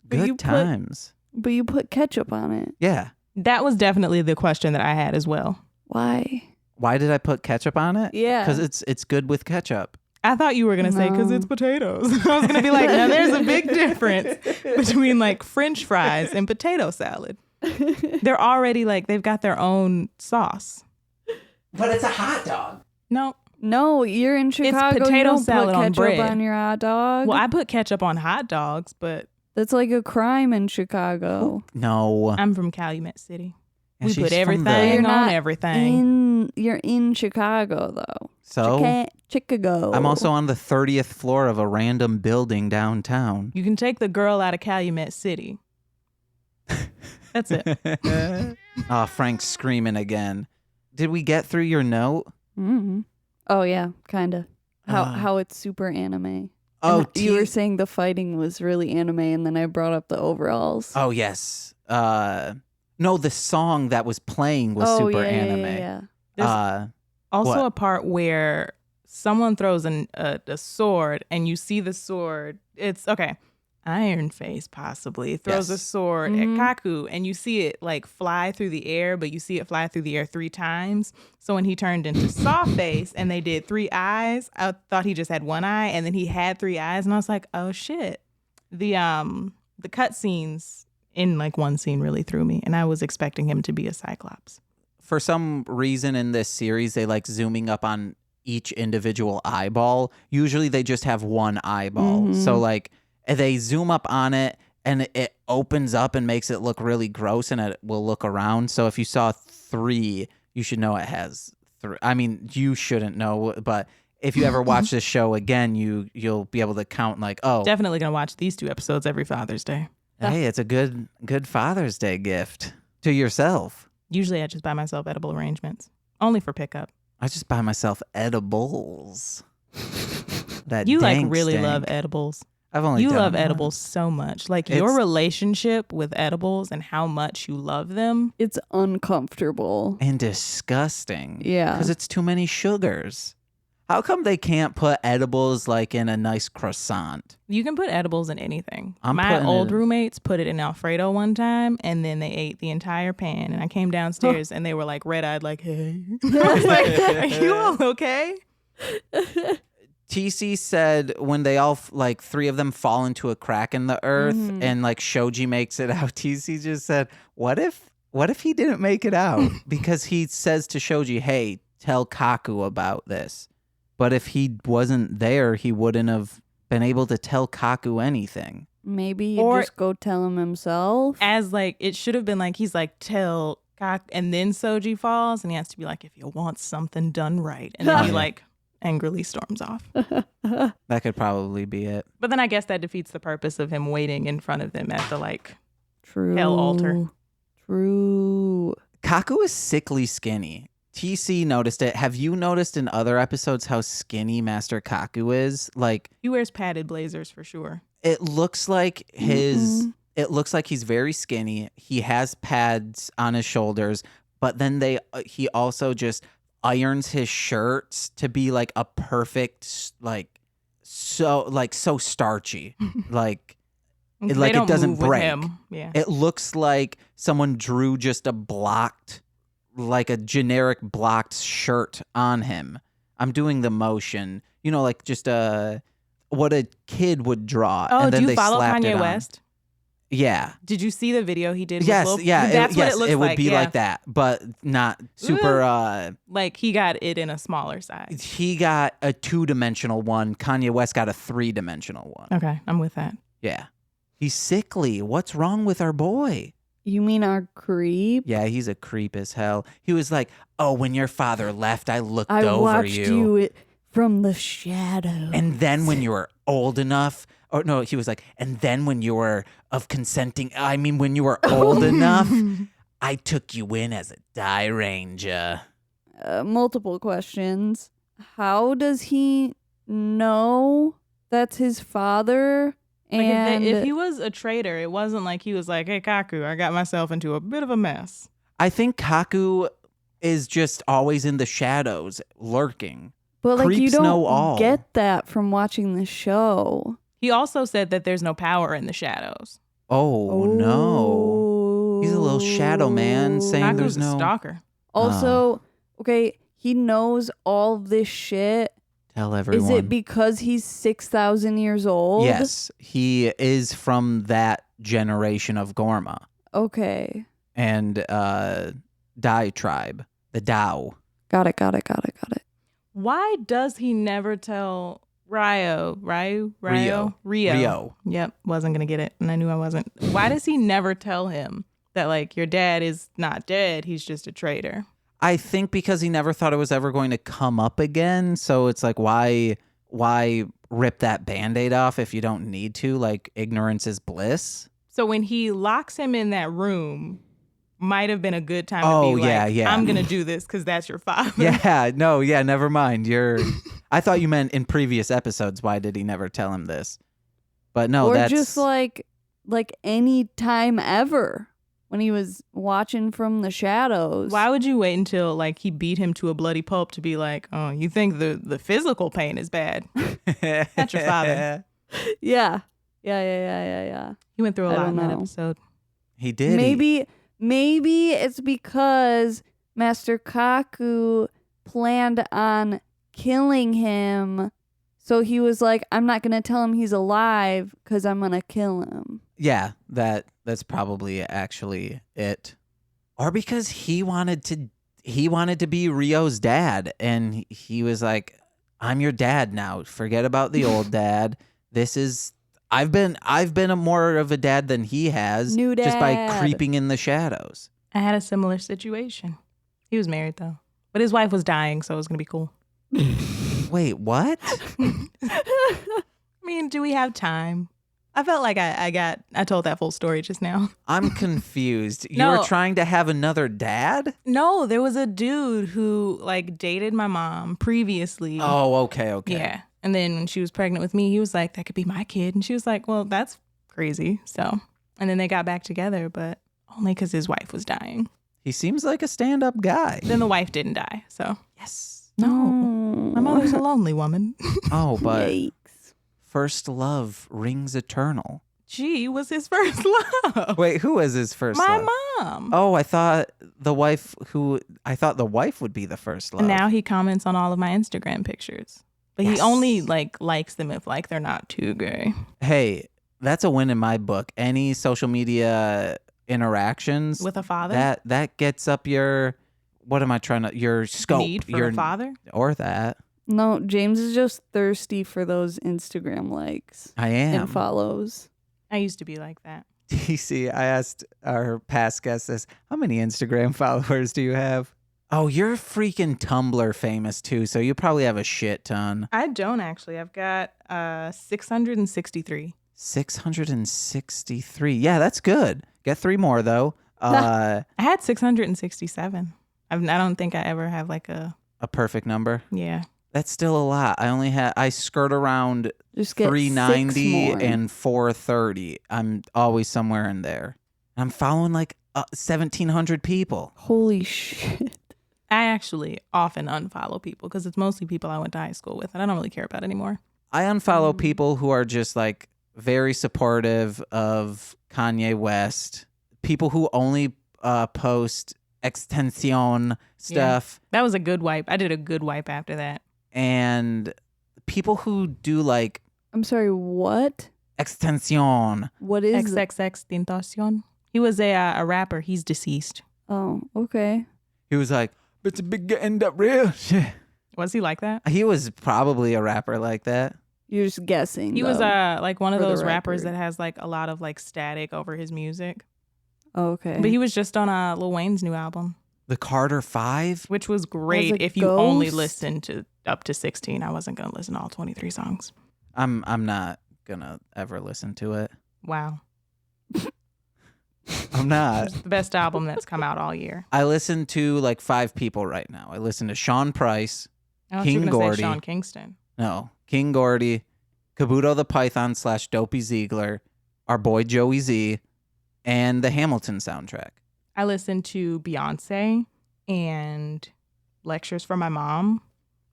Good times. But you put ketchup on it. Yeah. That was definitely the question that I had as well. Why? Why did I put ketchup on it? Yeah. Because it's good with ketchup. I thought you were going to say, because it's potatoes. I was going to be like, no, there's a big difference between French fries and potato salad. They're already they've got their own sauce. But it's a hot dog. No, you're in Chicago. It's potato you don't salad put on ketchup bread. on your hot dog. Well, I put ketchup on hot dogs, but... That's like a crime in Chicago. No. I'm from Calumet City. And We she's put from everything You're on not everything. You're in Chicago, though. So Chicago. I'm also on the 30th floor of a random building downtown. You can take the girl out of Calumet City. That's it. Frank's screaming again. Did we get through your note? Mm-hmm. Oh, yeah, kind of. How it's super anime. Oh, you were saying the fighting was really anime, and then I brought up the overalls. Oh, yes. No, the song that was playing was super anime. Yeah. There's also what? a part where someone throws a sword, and you see the sword. It's, okay, Iron Face possibly throws a sword at Kaku, and you see it fly through the air, but you see it fly through the air 3 times. So when he turned into Sawface and they did 3 eyes, I thought he just had 1 eye, and then he had 3 eyes, and I was like, oh shit. The cut scenes in one scene really threw me, and I was expecting him to be a Cyclops. For some reason in this series, they like zooming up on each individual eyeball. Usually they just have 1 eyeball. So they zoom up on it and it opens up and makes it look really gross, and it will look around. So if you saw 3, you should know it has 3. I mean, you shouldn't know, but if you ever watch this show again, you'll be able to count Definitely gonna watch these 2 episodes every Father's Day. Hey, it's a good Father's Day gift to yourself. Usually I just buy myself edible arrangements. Only for pickup. I just buy myself edibles. That You dank really stank. love edibles. I've only You done love one. edibles so much. Your It's- relationship with edibles and how much you love them. It's uncomfortable. And disgusting. Yeah. Because it's too many sugars. How come they can't put edibles in a nice croissant? You can put edibles in anything. I'm My putting old it- roommates put it in Alfredo one time, and then they ate the entire pan. And I came downstairs and they were red-eyed, hey. I was like, are you all okay? TC said when they all 3 of them fall into a crack in the earth and Shoji makes it out, TC just said, what if he didn't make it out? Because he says to Shoji, hey, tell Kaku about this. But if he wasn't there, he wouldn't have been able to tell Kaku anything. Maybe he'd Or- just go tell him himself. As it should have been he's tell Kak, and then Soji falls, and he has to be if you want something done right. And then he angrily storms off. That could probably be it. But then I guess that defeats the purpose of him waiting in front of them at the True. hell altar. True. Kaku is sickly skinny. TC noticed it. Have you noticed in other episodes how skinny Master Kaku is? He wears padded blazers for sure. It looks like his... It looks like he's very skinny. He has pads on his shoulders, but then he also just irons his shirts to be like a perfect so starchy. Like They don't it doesn't move with break. him. Yeah. It looks like someone drew just like a generic blocked shirt on him. I'm doing the motion, like just what a kid would draw. Oh, and then do you they follow slapped it Kanye on. West? Yeah. Did you see the video he did? Yes, with Lil? yeah. That's what it looks it would like. be like that, but not super. Like he got it in a smaller size. He got a 2-dimensional one. Kanye West got a 3-dimensional one. Okay, I'm with that. Yeah. He's sickly. What's wrong with our boy? You mean our creep? Yeah, he's a creep as hell. He was like, "Oh, when your father left, I looked I over watched you from the shadows. And then when you were old enough, or no, he was like, and then when you were when you were old enough, I took you in as a die ranger." Multiple questions. How does he know that's his father? And if he was a traitor, it wasn't like he was like, "Hey, Kaku, I got myself into a bit of a mess." I think Kaku is just always in the shadows, lurking. but like you Creeps know don't all. get that from watching the show. He also said that there's no power in the shadows. Oh, no. He's a little shadow man saying Kaku's there's no... a stalker. Also, okay, he knows all this shit. Tell everyone. Is it because he's 6,000 years old? Yes, he is from that generation of Gorma Okay. and Dai tribe, the Dao. Got it. Why does he never tell Rio? Yep, wasn't gonna get it, and I knew I wasn't. Why does he never tell him that like your dad is not dead? He's just a traitor. I think because he never thought it was ever going to come up again. So it's like, why rip that Band-Aid off if you don't need to? Like, ignorance is bliss. So when he locks him in that room, might have been a good time to be like, yeah. I'm going to do this because that's your father. Yeah, no, yeah, never mind. I thought you meant in previous episodes, why did he never tell him this? But no, Or just like any time ever when he was watching from the shadows. Why would you wait until like he beat him to a bloody pulp to be like, oh, you think the physical pain is bad? That's your father. Yeah. He went through a lot in that episode. He did. Maybe it's because Master Kaku planned on killing him. So he was like, I'm not going to tell him he's alive because I'm going to kill him. Yeah, that's probably actually it. Or because he wanted to be Rio's dad, and he was like, I'm your dad now. Forget about the old dad. I've been a more of a dad than he has. New dad. Just by creeping in the shadows. I had a similar situation. He was married though, but his wife was dying, so it was going to be cool. Wait, what? I mean, do we have time? I felt like I told that full story just now. I'm confused. You No. were trying to have another dad? No, there was a dude who like dated my mom previously. Oh, okay. Yeah. And then when she was pregnant with me, he was like, that could be my kid. And she was like, well, that's crazy. So, and then they got back together, but only because his wife was dying. He seems like a stand-up guy. Then the wife didn't die. So, Yes. no, my mother's a lonely woman. Oh, but Yikes. first love rings eternal. She was his first love. Wait, who was his first My love? mom. Oh, I thought the wife would be the first love. And now he comments on all of my Instagram pictures. But Yes. he only likes them if like they're not too gay. Hey, that's a win in my book. Any social media interactions With a father? that gets up your your scope, Need for your a father? or that. No, James is just thirsty for those Instagram likes I am. and follows. I used to be like that. DC, I asked our past guest this, how many Instagram followers do you have? Oh, you're freaking Tumblr famous too, so you probably have a shit ton. I don't actually. I've got 663. 663. Yeah, that's good. Get 3 more though. I had 667. I don't think I ever have like a perfect number. Yeah. That's still a lot. I skirt around Just get 390 6 more. and 430. I'm always somewhere in there. I'm following like 1,700 people. Holy shit. I actually often unfollow people because it's mostly people I went to high school with and I don't really care about anymore. I unfollow people who are just like very supportive of Kanye West. People who only post extension stuff. Yeah, that was a good wipe. I did a good wipe after that. And people who do like... I'm sorry, what? Extension. What is XXXTentacion. He was a rapper. He's deceased. Oh, okay. He was like, it's a big end up real shit. Was he like that? He was probably a rapper like that. You're just guessing. He was like one of those rappers record. that has like a lot of like static over his music. Oh, okay. But he was just on Lil Wayne's new album. The Carter 5? Which was great if you only listened to up to 16. I wasn't going to listen to all 23 songs. I'm not going to ever listen to it. Wow. I'm not. It's the best album that's come out all year. I listen to like 5 people right now. I listen to Sean Price, King Gordy. Say Sean Kingston. No, King Gordy, Kabuto the Python / Dopey Ziegler, our boy Joey Z, and the Hamilton soundtrack. I listen to Beyonce and lectures from my mom,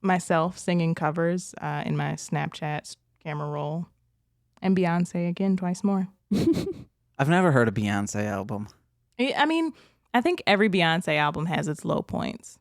myself singing covers in my Snapchat camera roll, and Beyonce again twice more. I've never heard a Beyonce album. I mean, I think every Beyonce album has its low points.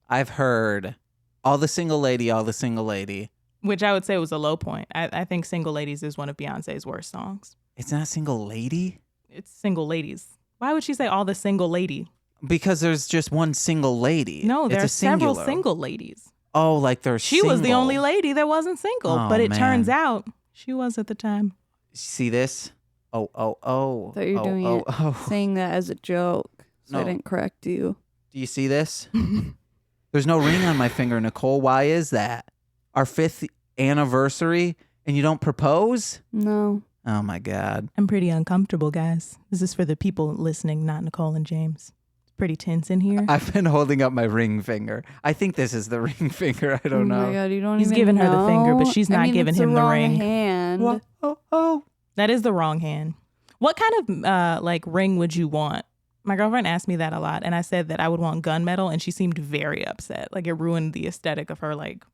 I've heard All the Single Lady. Which I would say was a low point. I think Single Ladies is one of Beyonce's worst songs. It's not Single Lady? It's Single Ladies. Why would she say all the single lady? Because there's just one single lady. No, there are several singular. single ladies. Oh, like there's She was the only lady that wasn't single. Oh, but it man. turns out she was at the time. See this? Oh. I thought you were doing it, saying that as a joke, so I No. didn't correct you. Do you see this? There's no ring on my finger, Nicole. Why is that? Our 5th anniversary and you don't propose? No. Oh my God. I'm pretty uncomfortable, guys. This is for the people listening, not Nicole and James. It's pretty tense in here. I've been holding up my ring finger. I think this is the ring finger. I don't know. Oh my God, you don't He's even giving her the know? finger, but she's not giving it's him the wrong ring. Hand. What? Oh. That is the wrong hand. What kind of like ring would you want? My girlfriend asked me that a lot, and I said that I would want gunmetal, and she seemed very upset. Like it ruined the aesthetic of her. Like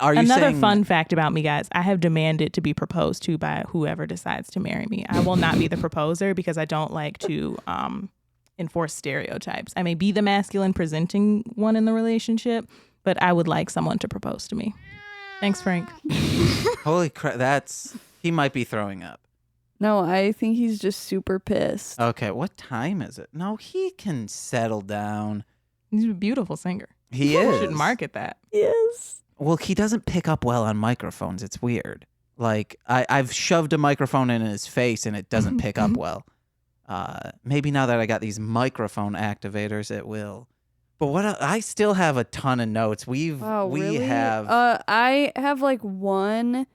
Are you another saying... fun fact about me, guys? I have demanded to be proposed to by whoever decides to marry me. I will not be the proposer because I don't like to enforce stereotypes. I may be the masculine presenting one in the relationship, but I would like someone to propose to me. Thanks, Frank. Holy crap, he might be throwing up. No, I think he's just super pissed. Okay, what time is it? No, he can settle down. He's a beautiful singer. He You is. should market that. Yes. Well, he doesn't pick up well on microphones. It's weird. Like, I've shoved a microphone in his face and it doesn't pick up well. Maybe now that I got these microphone activators, it will. But I still have a ton of notes. We Really? have... I have like one,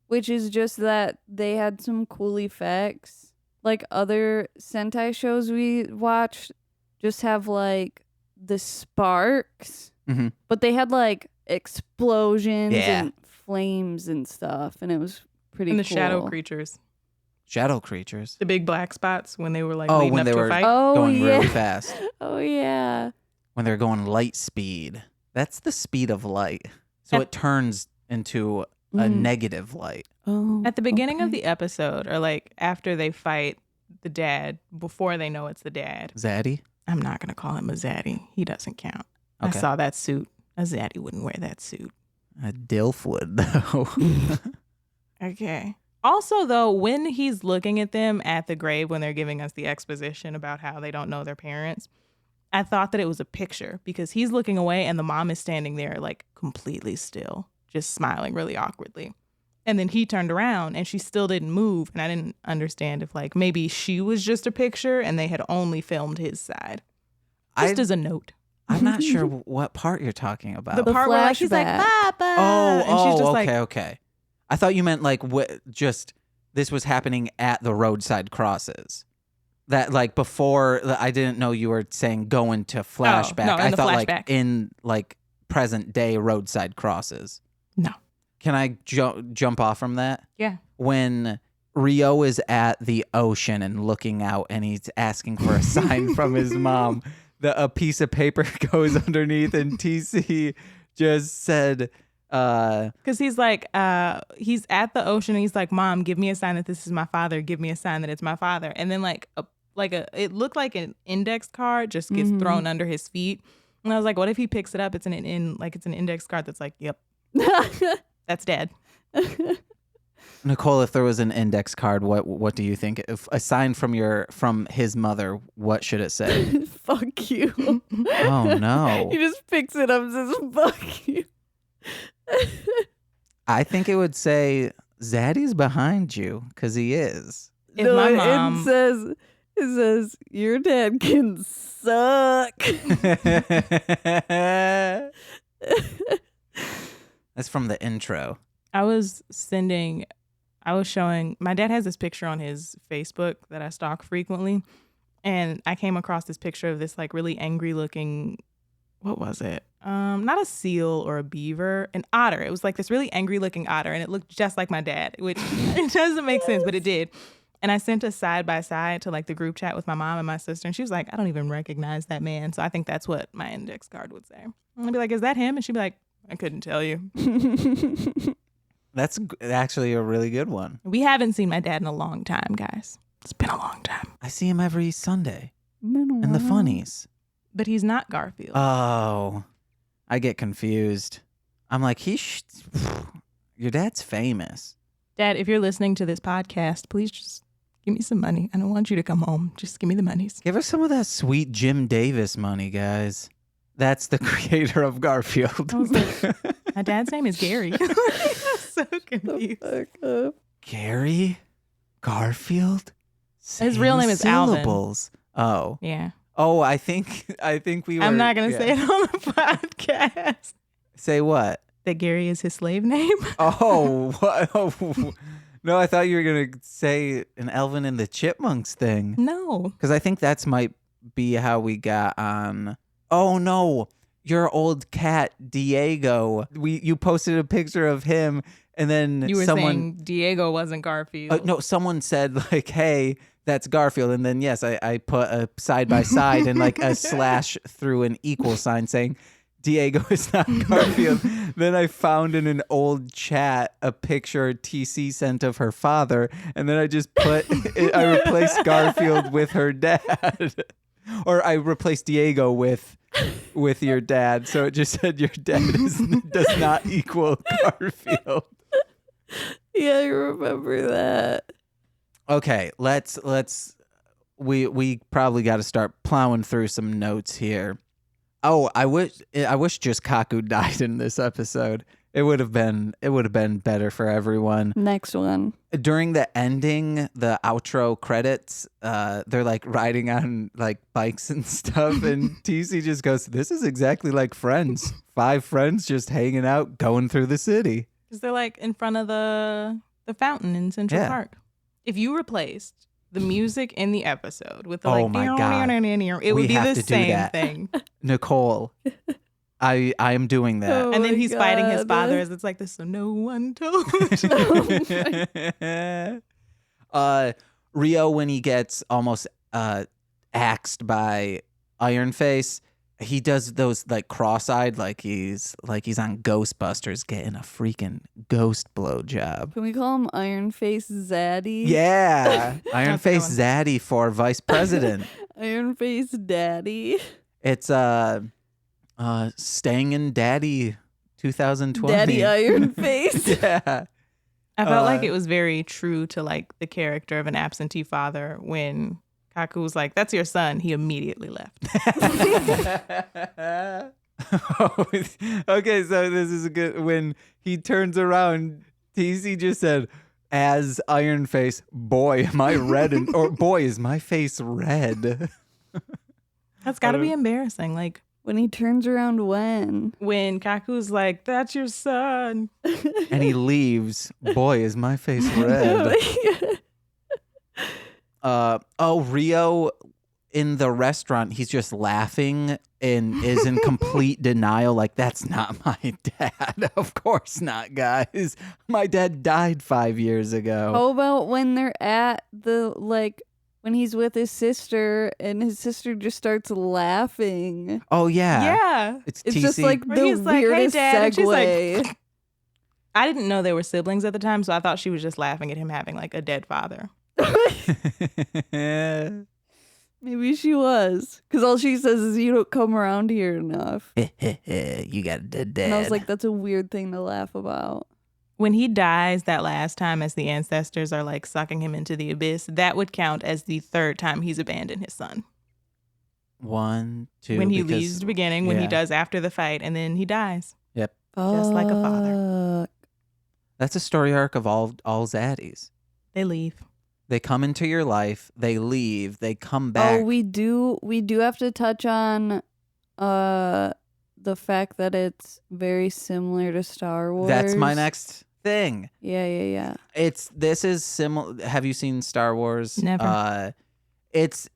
which is just that they had some cool effects. Like other Sentai shows we watched just have like the sparks, but they had like explosions and flames and stuff, and it was pretty cool. And the shadow creatures. Shadow creatures? The big black spots when they were like leading when up they to were a fight. going really fast. Oh, yeah. When they're going light speed. That's the speed of light. So it turns into a negative light. Oh, At the beginning of the episode, or like after they fight the dad, before they know it's the dad. Zaddy? I'm not going to call him a zaddy. He doesn't count. Okay. I saw that suit. A zaddy wouldn't wear that suit. A Dilf would, though. Okay. Also, though, when he's looking at them at the grave, when they're giving us the exposition about how they don't know their parents, I thought that it was a picture because he's looking away and the mom is standing there like completely still, just smiling really awkwardly. And then he turned around and she still didn't move. And I didn't understand if like maybe she was just a picture and they had only filmed his side. Just as a note. I'm not sure what part you're talking about. The part where like, he's like, Papa. And she's just okay. I thought you meant like just this was happening at the roadside crosses. That like before, I didn't know you were saying go into flashback. No, I thought flashback. like in like present day roadside crosses. No. Can I jump off from that? Yeah. When Rio is at the ocean and looking out, and he's asking for a sign from his mom. A piece of paper goes underneath, and TC just said, because he's like, he's at the ocean, and he's like, Mom, give me a sign that this is my father. Give me a sign that it's my father. And then it looked like an index card just gets thrown under his feet. And I was like, what if he picks it up? It's an index card that's like, yep, that's Dad. Nicole, if there was an index card, what do you think? If a sign from his mother, what should it say? Fuck you. Oh no. He just picks it up and says, fuck you. I think it would say, Zaddy's behind you, because he is. If my mom... it says, your dad can suck. That's from the intro. I was showing, my dad has this picture on his Facebook that I stalk frequently. And I came across this picture of this like really angry looking, what was it? Not a seal or a beaver, an otter. It was like this really angry looking otter, and it looked just like my dad, which it doesn't make sense, but it did. And I sent a side by side to like the group chat with my mom and my sister, and she was like, I don't even recognize that man. So I think that's what my index card would say. And I'd be like, is that him? And she'd be like, I couldn't tell you. That's actually a really good one. We haven't seen my dad in a long time, guys. It's been a long time. I see him every Sunday in the funnies. But he's not Garfield. Oh, I get confused. I'm like, your dad's famous. Dad, if you're listening to this podcast, please just give me some money. I don't want you to come home. Just give me the monies. Give us some of that sweet Jim Davis money, guys. That's the creator of Garfield. My dad's name is Gary. I'm so confused. Gary? Garfield? His real name is syllables. Alvin. Oh. Yeah. Oh, I think we were... I'm not going to say it on the podcast. Say what? That Gary is his slave name. Oh, what? Oh, no, I thought you were going to say an Alvin and the Chipmunks thing. No. Because I think that's might be how we got on... Oh, no. Your old cat, Diego. You posted a picture of him, and then you were saying Diego wasn't Garfield. No, someone said, like, hey... That's Garfield. And then, yes, I put a side by side and like a slash through an equal sign saying Diego is not Garfield. Then I found in an old chat a picture TC sent of her father. And then I just I replaced Garfield with her dad. Or I replaced Diego with your dad. So it just said your dad does not equal Garfield. Yeah, I remember that. Okay, we probably got to start plowing through some notes here. Oh, I wish just Kaku died in this episode. It would have been better for everyone. Next one. During the ending, the outro credits, they're like riding on like bikes and stuff, and TC just goes, "This is exactly like Friends. 5 friends just hanging out, going through the city." Because they're like in front of the fountain in Central Park. If you replaced the music in the episode with the oh my God. It would be the same thing. Nicole, I am doing that. Oh and then he's fighting his father as it's like this, so no one told Rio, when he gets almost axed by Iron Face, he does those like cross-eyed, like he's on Ghostbusters getting a freaking ghost blowjob. Can we call him Iron Face Zaddy? Yeah, Iron Face Zaddy for vice president. Iron Face Daddy. It's staying in Daddy 2020. Daddy Iron Face. Yeah. I felt like it was very true to like the character of an absentee father when Kaku was like, "That's your son." He immediately left. Okay, so this is a good. When he turns around, TC just said, "As Iron Face, boy, am I red, or boy, is my face red." That's got to be embarrassing. Like when he turns around, when Kaku's like, "That's your son," and he leaves. Boy, is my face red. Rio in the restaurant, he's just laughing and is in complete denial. Like, that's not my dad. Of course not, guys. My dad died 5 years ago. How about when they're at the, like, when he's with his sister and his sister just starts laughing? Oh, yeah. Yeah. It's just like Where the he's like, "Hey, weirdest Dad," and she's like, segue. I didn't know they were siblings at the time, so I thought she was just laughing at him having like a dead father. Maybe she was. Because all she says is, you don't come around here enough. You got a dead dad. And I was like, that's a weird thing to laugh about. When he dies that last time as the ancestors are like sucking him into the abyss, that would count as the third time he's abandoned his son. 1, 2. When he leaves the beginning, when he does after the fight, and then he dies. Yep. Just like a father. That's a story arc of all Zaddies. They leave. They come into your life, they leave, they come back. Oh, we do have to touch on the fact that it's very similar to Star Wars. That's my next thing. Yeah. This is similar. Have you seen Star Wars? Never. It's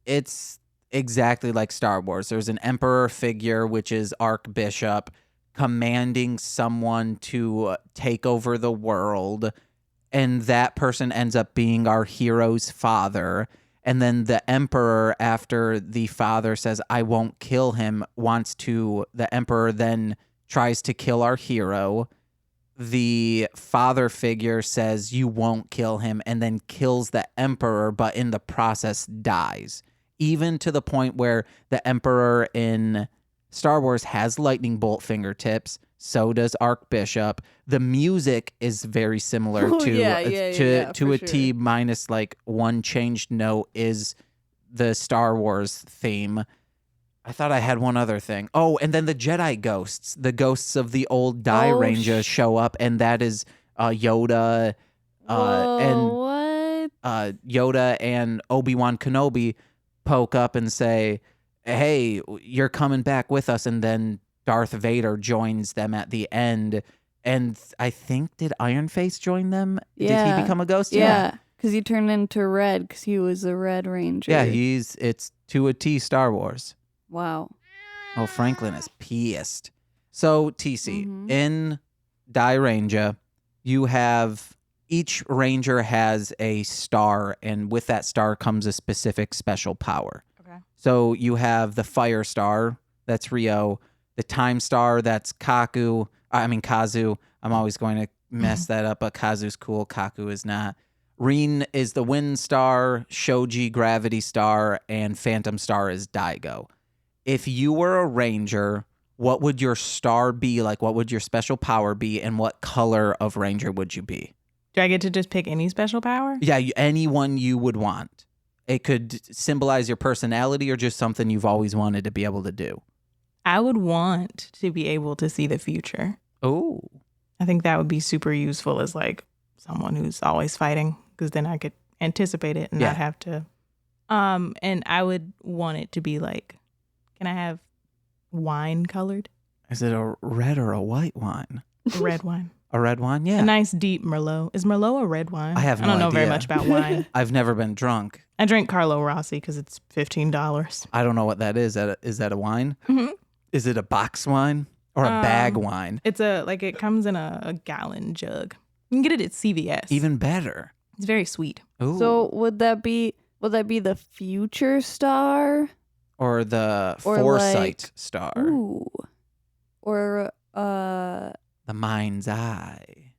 exactly like Star Wars. There's an emperor figure, which is Archbishop, commanding someone to take over the world. And that person ends up being our hero's father. And then the emperor, after the father says, I won't kill him, the emperor then tries to kill our hero. The father figure says, you won't kill him, and then kills the emperor, but in the process dies. Even to the point where the emperor in Star Wars has lightning bolt fingertips. So does Archbishop. The music is very similar to a T minus like one changed note is the Star Wars theme. I thought I had one other thing. Oh, and then the Jedi ghosts, the ghosts of the old Ranger show up, and that is Yoda, Yoda and Obi-Wan Kenobi poke up and say, "Hey, you're coming back with us," and then Darth Vader joins them at the end. And I think, did Iron Face join them? Yeah. Did he become a ghost? Yeah, because he turned into red because he was a Red Ranger. Yeah, it's to a T Star Wars. Wow. Oh, Franklin is pissed. So, TC, in Die Ranger, you have, each Ranger has a star, and with that star comes a specific special power. Okay. So you have the Fire Star, that's Rio. The Time Star, that's Kazu. I'm always going to mess that up, but Kazu's cool. Kaku is not. Rin is the Wind Star. Shoji, Gravity Star. And Phantom Star is Daigo. If you were a Ranger, what would your star be? Like, what would your special power be? And what color of Ranger would you be? Do I get to just pick any special power? Yeah, anyone you would want. It could symbolize your personality or just something you've always wanted to be able to do. I would want to be able to see the future. Oh. I think that would be super useful as like someone who's always fighting, because then I could anticipate it and not have to. And I would want it to be like, can I have wine colored? Is it a red or a white wine? A red wine. A red wine? Yeah. A nice deep Merlot. Is Merlot a red wine? I don't know very much about wine. I've never been drunk. I drink Carlo Rossi because it's $15. I don't know what that is. Is that a wine? Mm-hmm. Is it a box wine or a bag wine? It's it comes in a gallon jug. You can get it at CVS. Even better. It's very sweet. Ooh. So would that be the Future Star? Or the Foresight Star? Ooh. Or the Mind's Eye.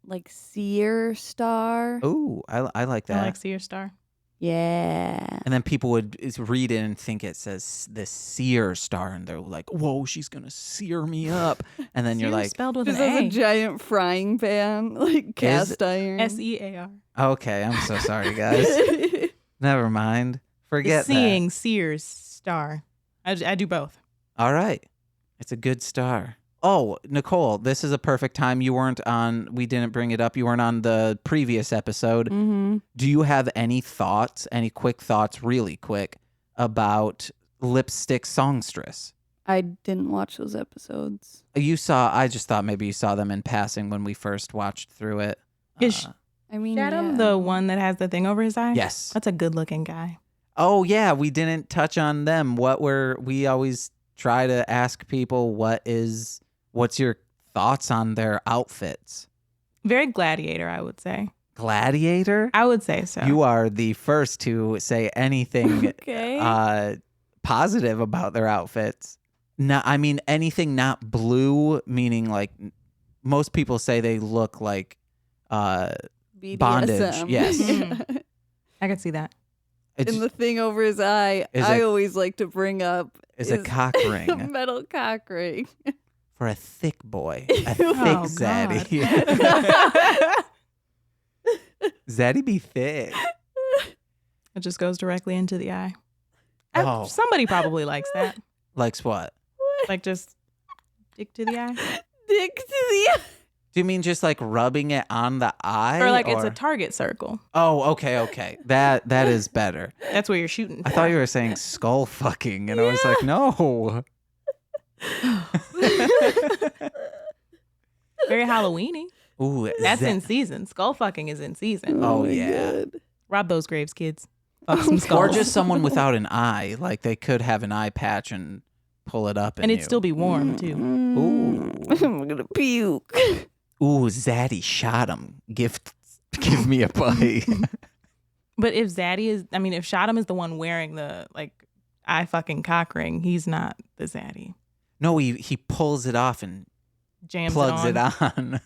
Like Seer Star? Ooh, I like that. I like Seer Star. Yeah. And then people would read it and think it says the Seer Star, and they're like, "Whoa, she's gonna sear me up." And then you're like, spelled with Just an has A. a giant frying pan, like cast iron. SEAR. "Okay, I'm so sorry, guys. Never mind. Forget Seeing Sears Star. I do both. All right, it's a good star." Oh, Nicole, this is a perfect time. We didn't bring it up. You weren't on the previous episode. Mm-hmm. Do you have any quick thoughts, really quick, about Lipstick Songstress? I didn't watch those episodes. I just thought maybe you saw them in passing when we first watched through it. Is Shadow the one that has the thing over his eye? Yes. That's a good looking guy. Oh, yeah, we didn't touch on them. We always try to ask people what's your thoughts on their outfits. Very gladiator, I would say. Gladiator? I would say so. You are the first to say anything Okay. positive about their outfits. No, I mean anything not blue, meaning like most people say they look like bondage. BDSM. Yes. I could see that. It's, And the thing over his eye, I always like to bring up is a cock a ring metal cock ring. for a thick boy, a thick zaddy. Zaddy be thick. It just goes directly into the eye. Oh. Somebody probably likes that. Likes what? Like just dick to the eye. Dick to the eye. Do you mean just like rubbing it on the eye? Or like it's a target circle. Oh, okay. That is better. That's where you're shooting. I thought you were saying skull fucking, and I was like, no. Very Halloweeny. Ooh, That's in season. Skull fucking is in season. Oh, my yeah. God. Rob those graves, kids. Fuck some Or skulls. just someone without an eye. Like they could have an eye patch and pull it up. And it'd still be warm too. Ooh. I'm gonna puke. Ooh, Zaddy shot him. Give me a bite. But if Zaddy is, I mean, if Shottam is the one wearing the like eye fucking cock ring, he's not the Zaddy. No, he pulls it off and Jams plugs it on.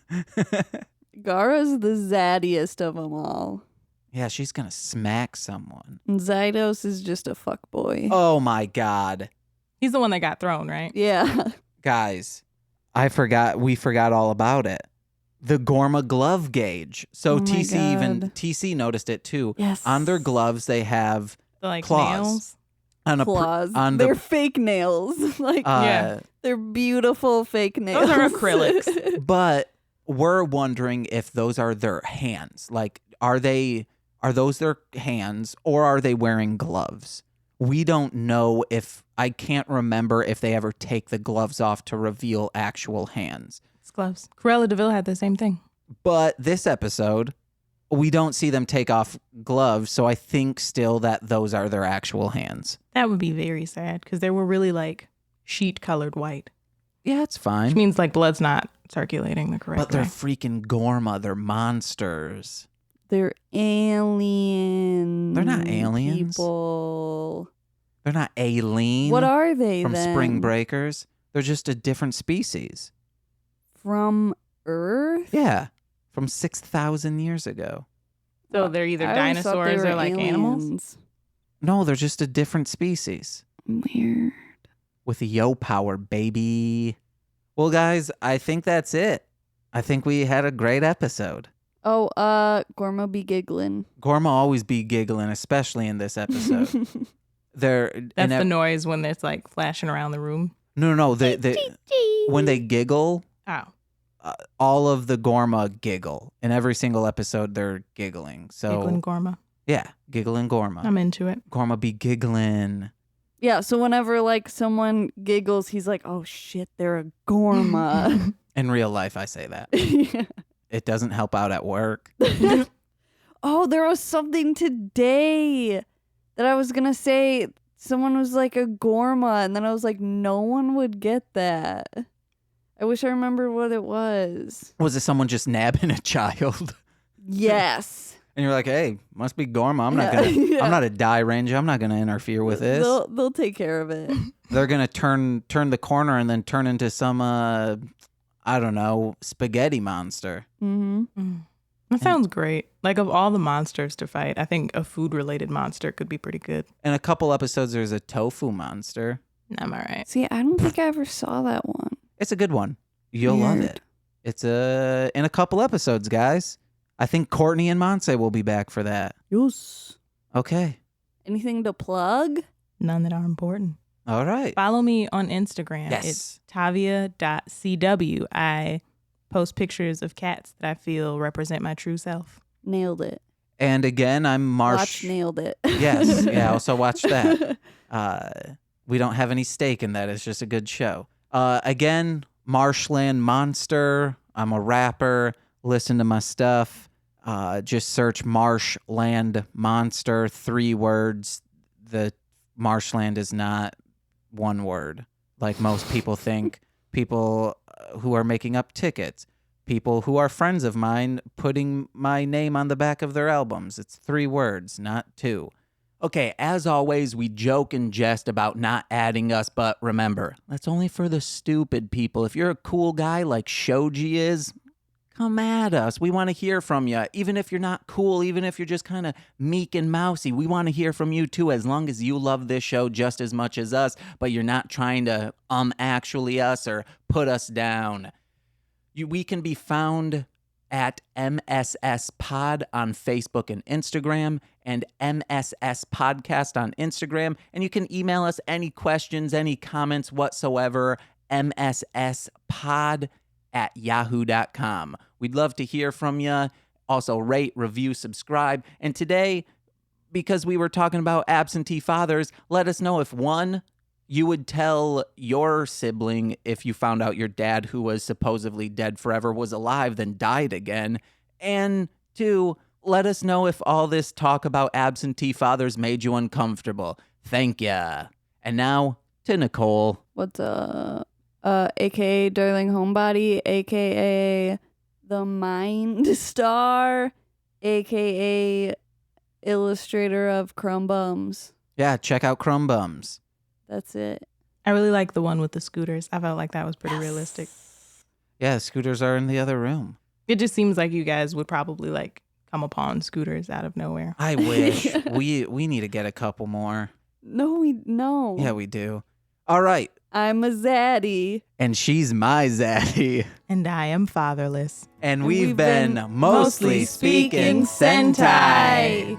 Gara's the zaddiest of them all. Yeah, she's gonna smack someone. And Zydos is just a fuck boy. Oh my God. He's the one that got thrown, right? Yeah. Guys, we forgot all about it. The Gorma glove gauge. So Oh my TC noticed it too. Yes. On their gloves they have The like claws. nails. On Claws. on They're the fake nails. Like Yeah. they're beautiful fake nails. Those are acrylics. but we're wondering if those are their hands. Like are those their hands or are they wearing gloves? We don't know I can't remember if they ever take the gloves off to reveal actual hands. It's gloves. Cruella DeVille had the same thing. But this episode, we don't see them take off gloves, so I think still that those are their actual hands. That would be very sad because they were really like sheet colored white. Yeah, it's fine. Which means like blood's not circulating the correct But they're way. freaking Gorma. They're monsters. They're aliens. They're not aliens. People. They're not alien. What are they from then? Spring Breakers? They're just a different species. From Earth? Yeah, from 6,000 years ago. So they're either I always thought they dinosaurs were or like animals. aliens. No, they're just a different species. Weird. With a yo power, baby. Well, guys, I think that's it. I think we had a great episode. Oh, Gorma be giggling. Gorma always be giggling, especially in this episode. That's the noise when it's like flashing around the room. No. When they giggle, Oh. all of the Gorma giggle. In every single episode, they're giggling. So Giggling Gorma. yeah, giggling Gorma. I'm into it. Gorma be giggling. Yeah, so whenever like someone giggles, he's like, "Oh shit, they're a Gorma." In real life, I say that. Yeah. It doesn't help out at work. Oh, there was something today that I was gonna say. Someone was like a Gorma, and then I was like, no one would get that. I wish I remembered what it was. Was it someone just nabbing a child? Yes. And you're like, hey, must be Gorma. I'm not Yeah. gonna. Yeah. I'm not a die ranger. I'm not gonna interfere with this. They'll take care of it. They're gonna turn the corner and then turn into some I don't know, spaghetti monster. Mm-hmm. That sounds great. Like of all the monsters to fight, I think a food-related monster could be pretty good. In a couple episodes, there's a tofu monster. I'm all right. See, I don't think I ever saw that one. It's a good one. You'll love Weird. it. It's in a couple episodes, guys. I think Courtney and Monse will be back for that. Yes. Okay. Anything to plug? None that are important. All right. Follow me on Instagram. Yes. It's tavia.cw. I post pictures of cats that I feel represent my true self. Nailed it. And again, I'm Watch Nailed It. Yes. Yeah, also watch that. We don't have any stake in that. It's just a good show. Again, Marshland Monster. I'm a rapper. Listen to my stuff. Just search Marshland Monster, 3 words. The Marshland is not one word. like most people think, people who are making up tickets, people who are friends of mine putting my name on the back of their albums. It's 3 words, not 2. Okay, as always, we joke and jest about not adding us, but remember, that's only for the stupid people. If you're a cool guy like Shoji is, come at us. We want to hear from you. Even if you're not cool, even if you're just kind of meek and mousy, we want to hear from you too, as long as you love this show just as much as us, but you're not trying to actually us or put us down. We can be found at MSS Pod on Facebook and Instagram, and MSS Podcast on Instagram. And you can email us any questions, any comments whatsoever, msspod@yahoo.com. We'd love to hear from you. Also, rate, review, subscribe. And today, because we were talking about absentee fathers, let us know if, 1, you would tell your sibling if you found out your dad, who was supposedly dead forever, was alive, then died again. And 2, let us know if all this talk about absentee fathers made you uncomfortable. Thank ya. And now to Nicole. What's AKA Darling Homebody, AKA The Mind Star, AKA illustrator of Crumb Bums. Yeah, check out Crumb Bums. That's it. I really like the one with the scooters. I felt like that was pretty realistic. Yeah, scooters are in the other room. It just seems like you guys would probably like come upon scooters out of nowhere. I wish. we need to get a couple more. No. Yeah, we do. All right. I'm a Zaddy. And she's my Zaddy. And I am fatherless. And we've been mostly speaking Sentai.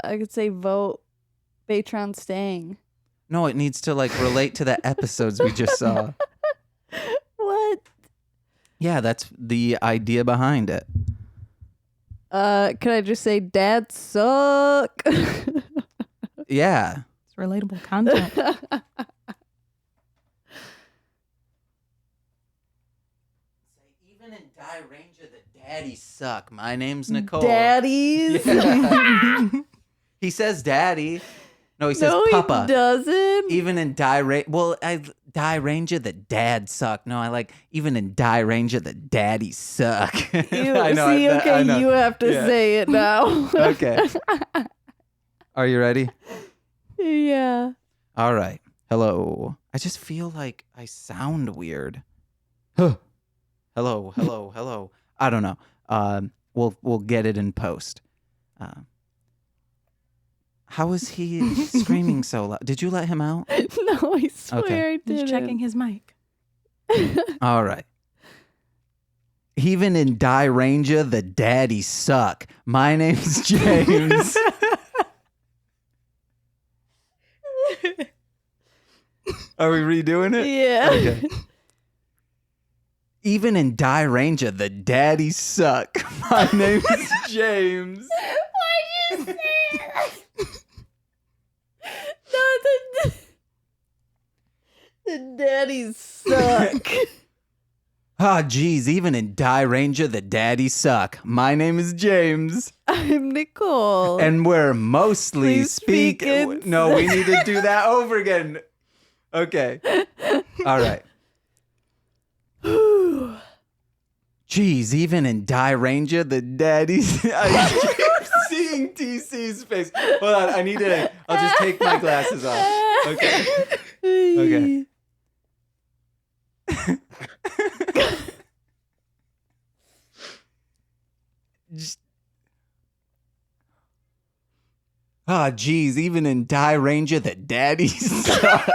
I could say vote Baytron staying. No, it needs to like relate to the episodes we just saw. What? Yeah, that's the idea behind it. Could I just say dad suck? Yeah. It's relatable content. Even in Die Ranger, the daddies suck. My name's Nicole. Daddies? Yeah. He says daddy. No, he says papa. He doesn't. Even in Die Ranger, the dads suck. No, I like even in Die Ranger, the daddies suck. I know. I know. You have to say it now. Okay. Are you ready? Yeah. All right. Hello. I just feel like I sound weird. Hello. I don't know. We'll get it in post. How is he screaming so loud? Did you let him out? No, I swear Okay. I didn't. He's checking his mic. All right. Even in Die Ranger, the daddies suck. My name's James. Are we redoing it? Yeah. Okay. Even in Die Ranger, the daddies suck. My name's James. Why'd you say it? No, the daddies suck. Ah, geez, even in Die Ranger, the daddies suck. My name is James. I'm Nicole. And we're mostly Please speak in- No, we need to do that over again. Okay. All right. Geez, even in Die Ranger, the daddies... I keep seeing TC's face. Hold on, I'll just take my glasses off. Okay. Okay. Ah, geez, even in Die Ranger, the daddies suck.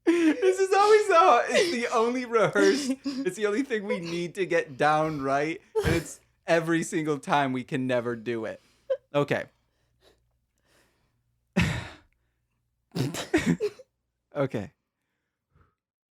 This is always it's the only rehearsed, it's the only thing we need to get down right, and it's every single time we can never do it. Okay. Okay.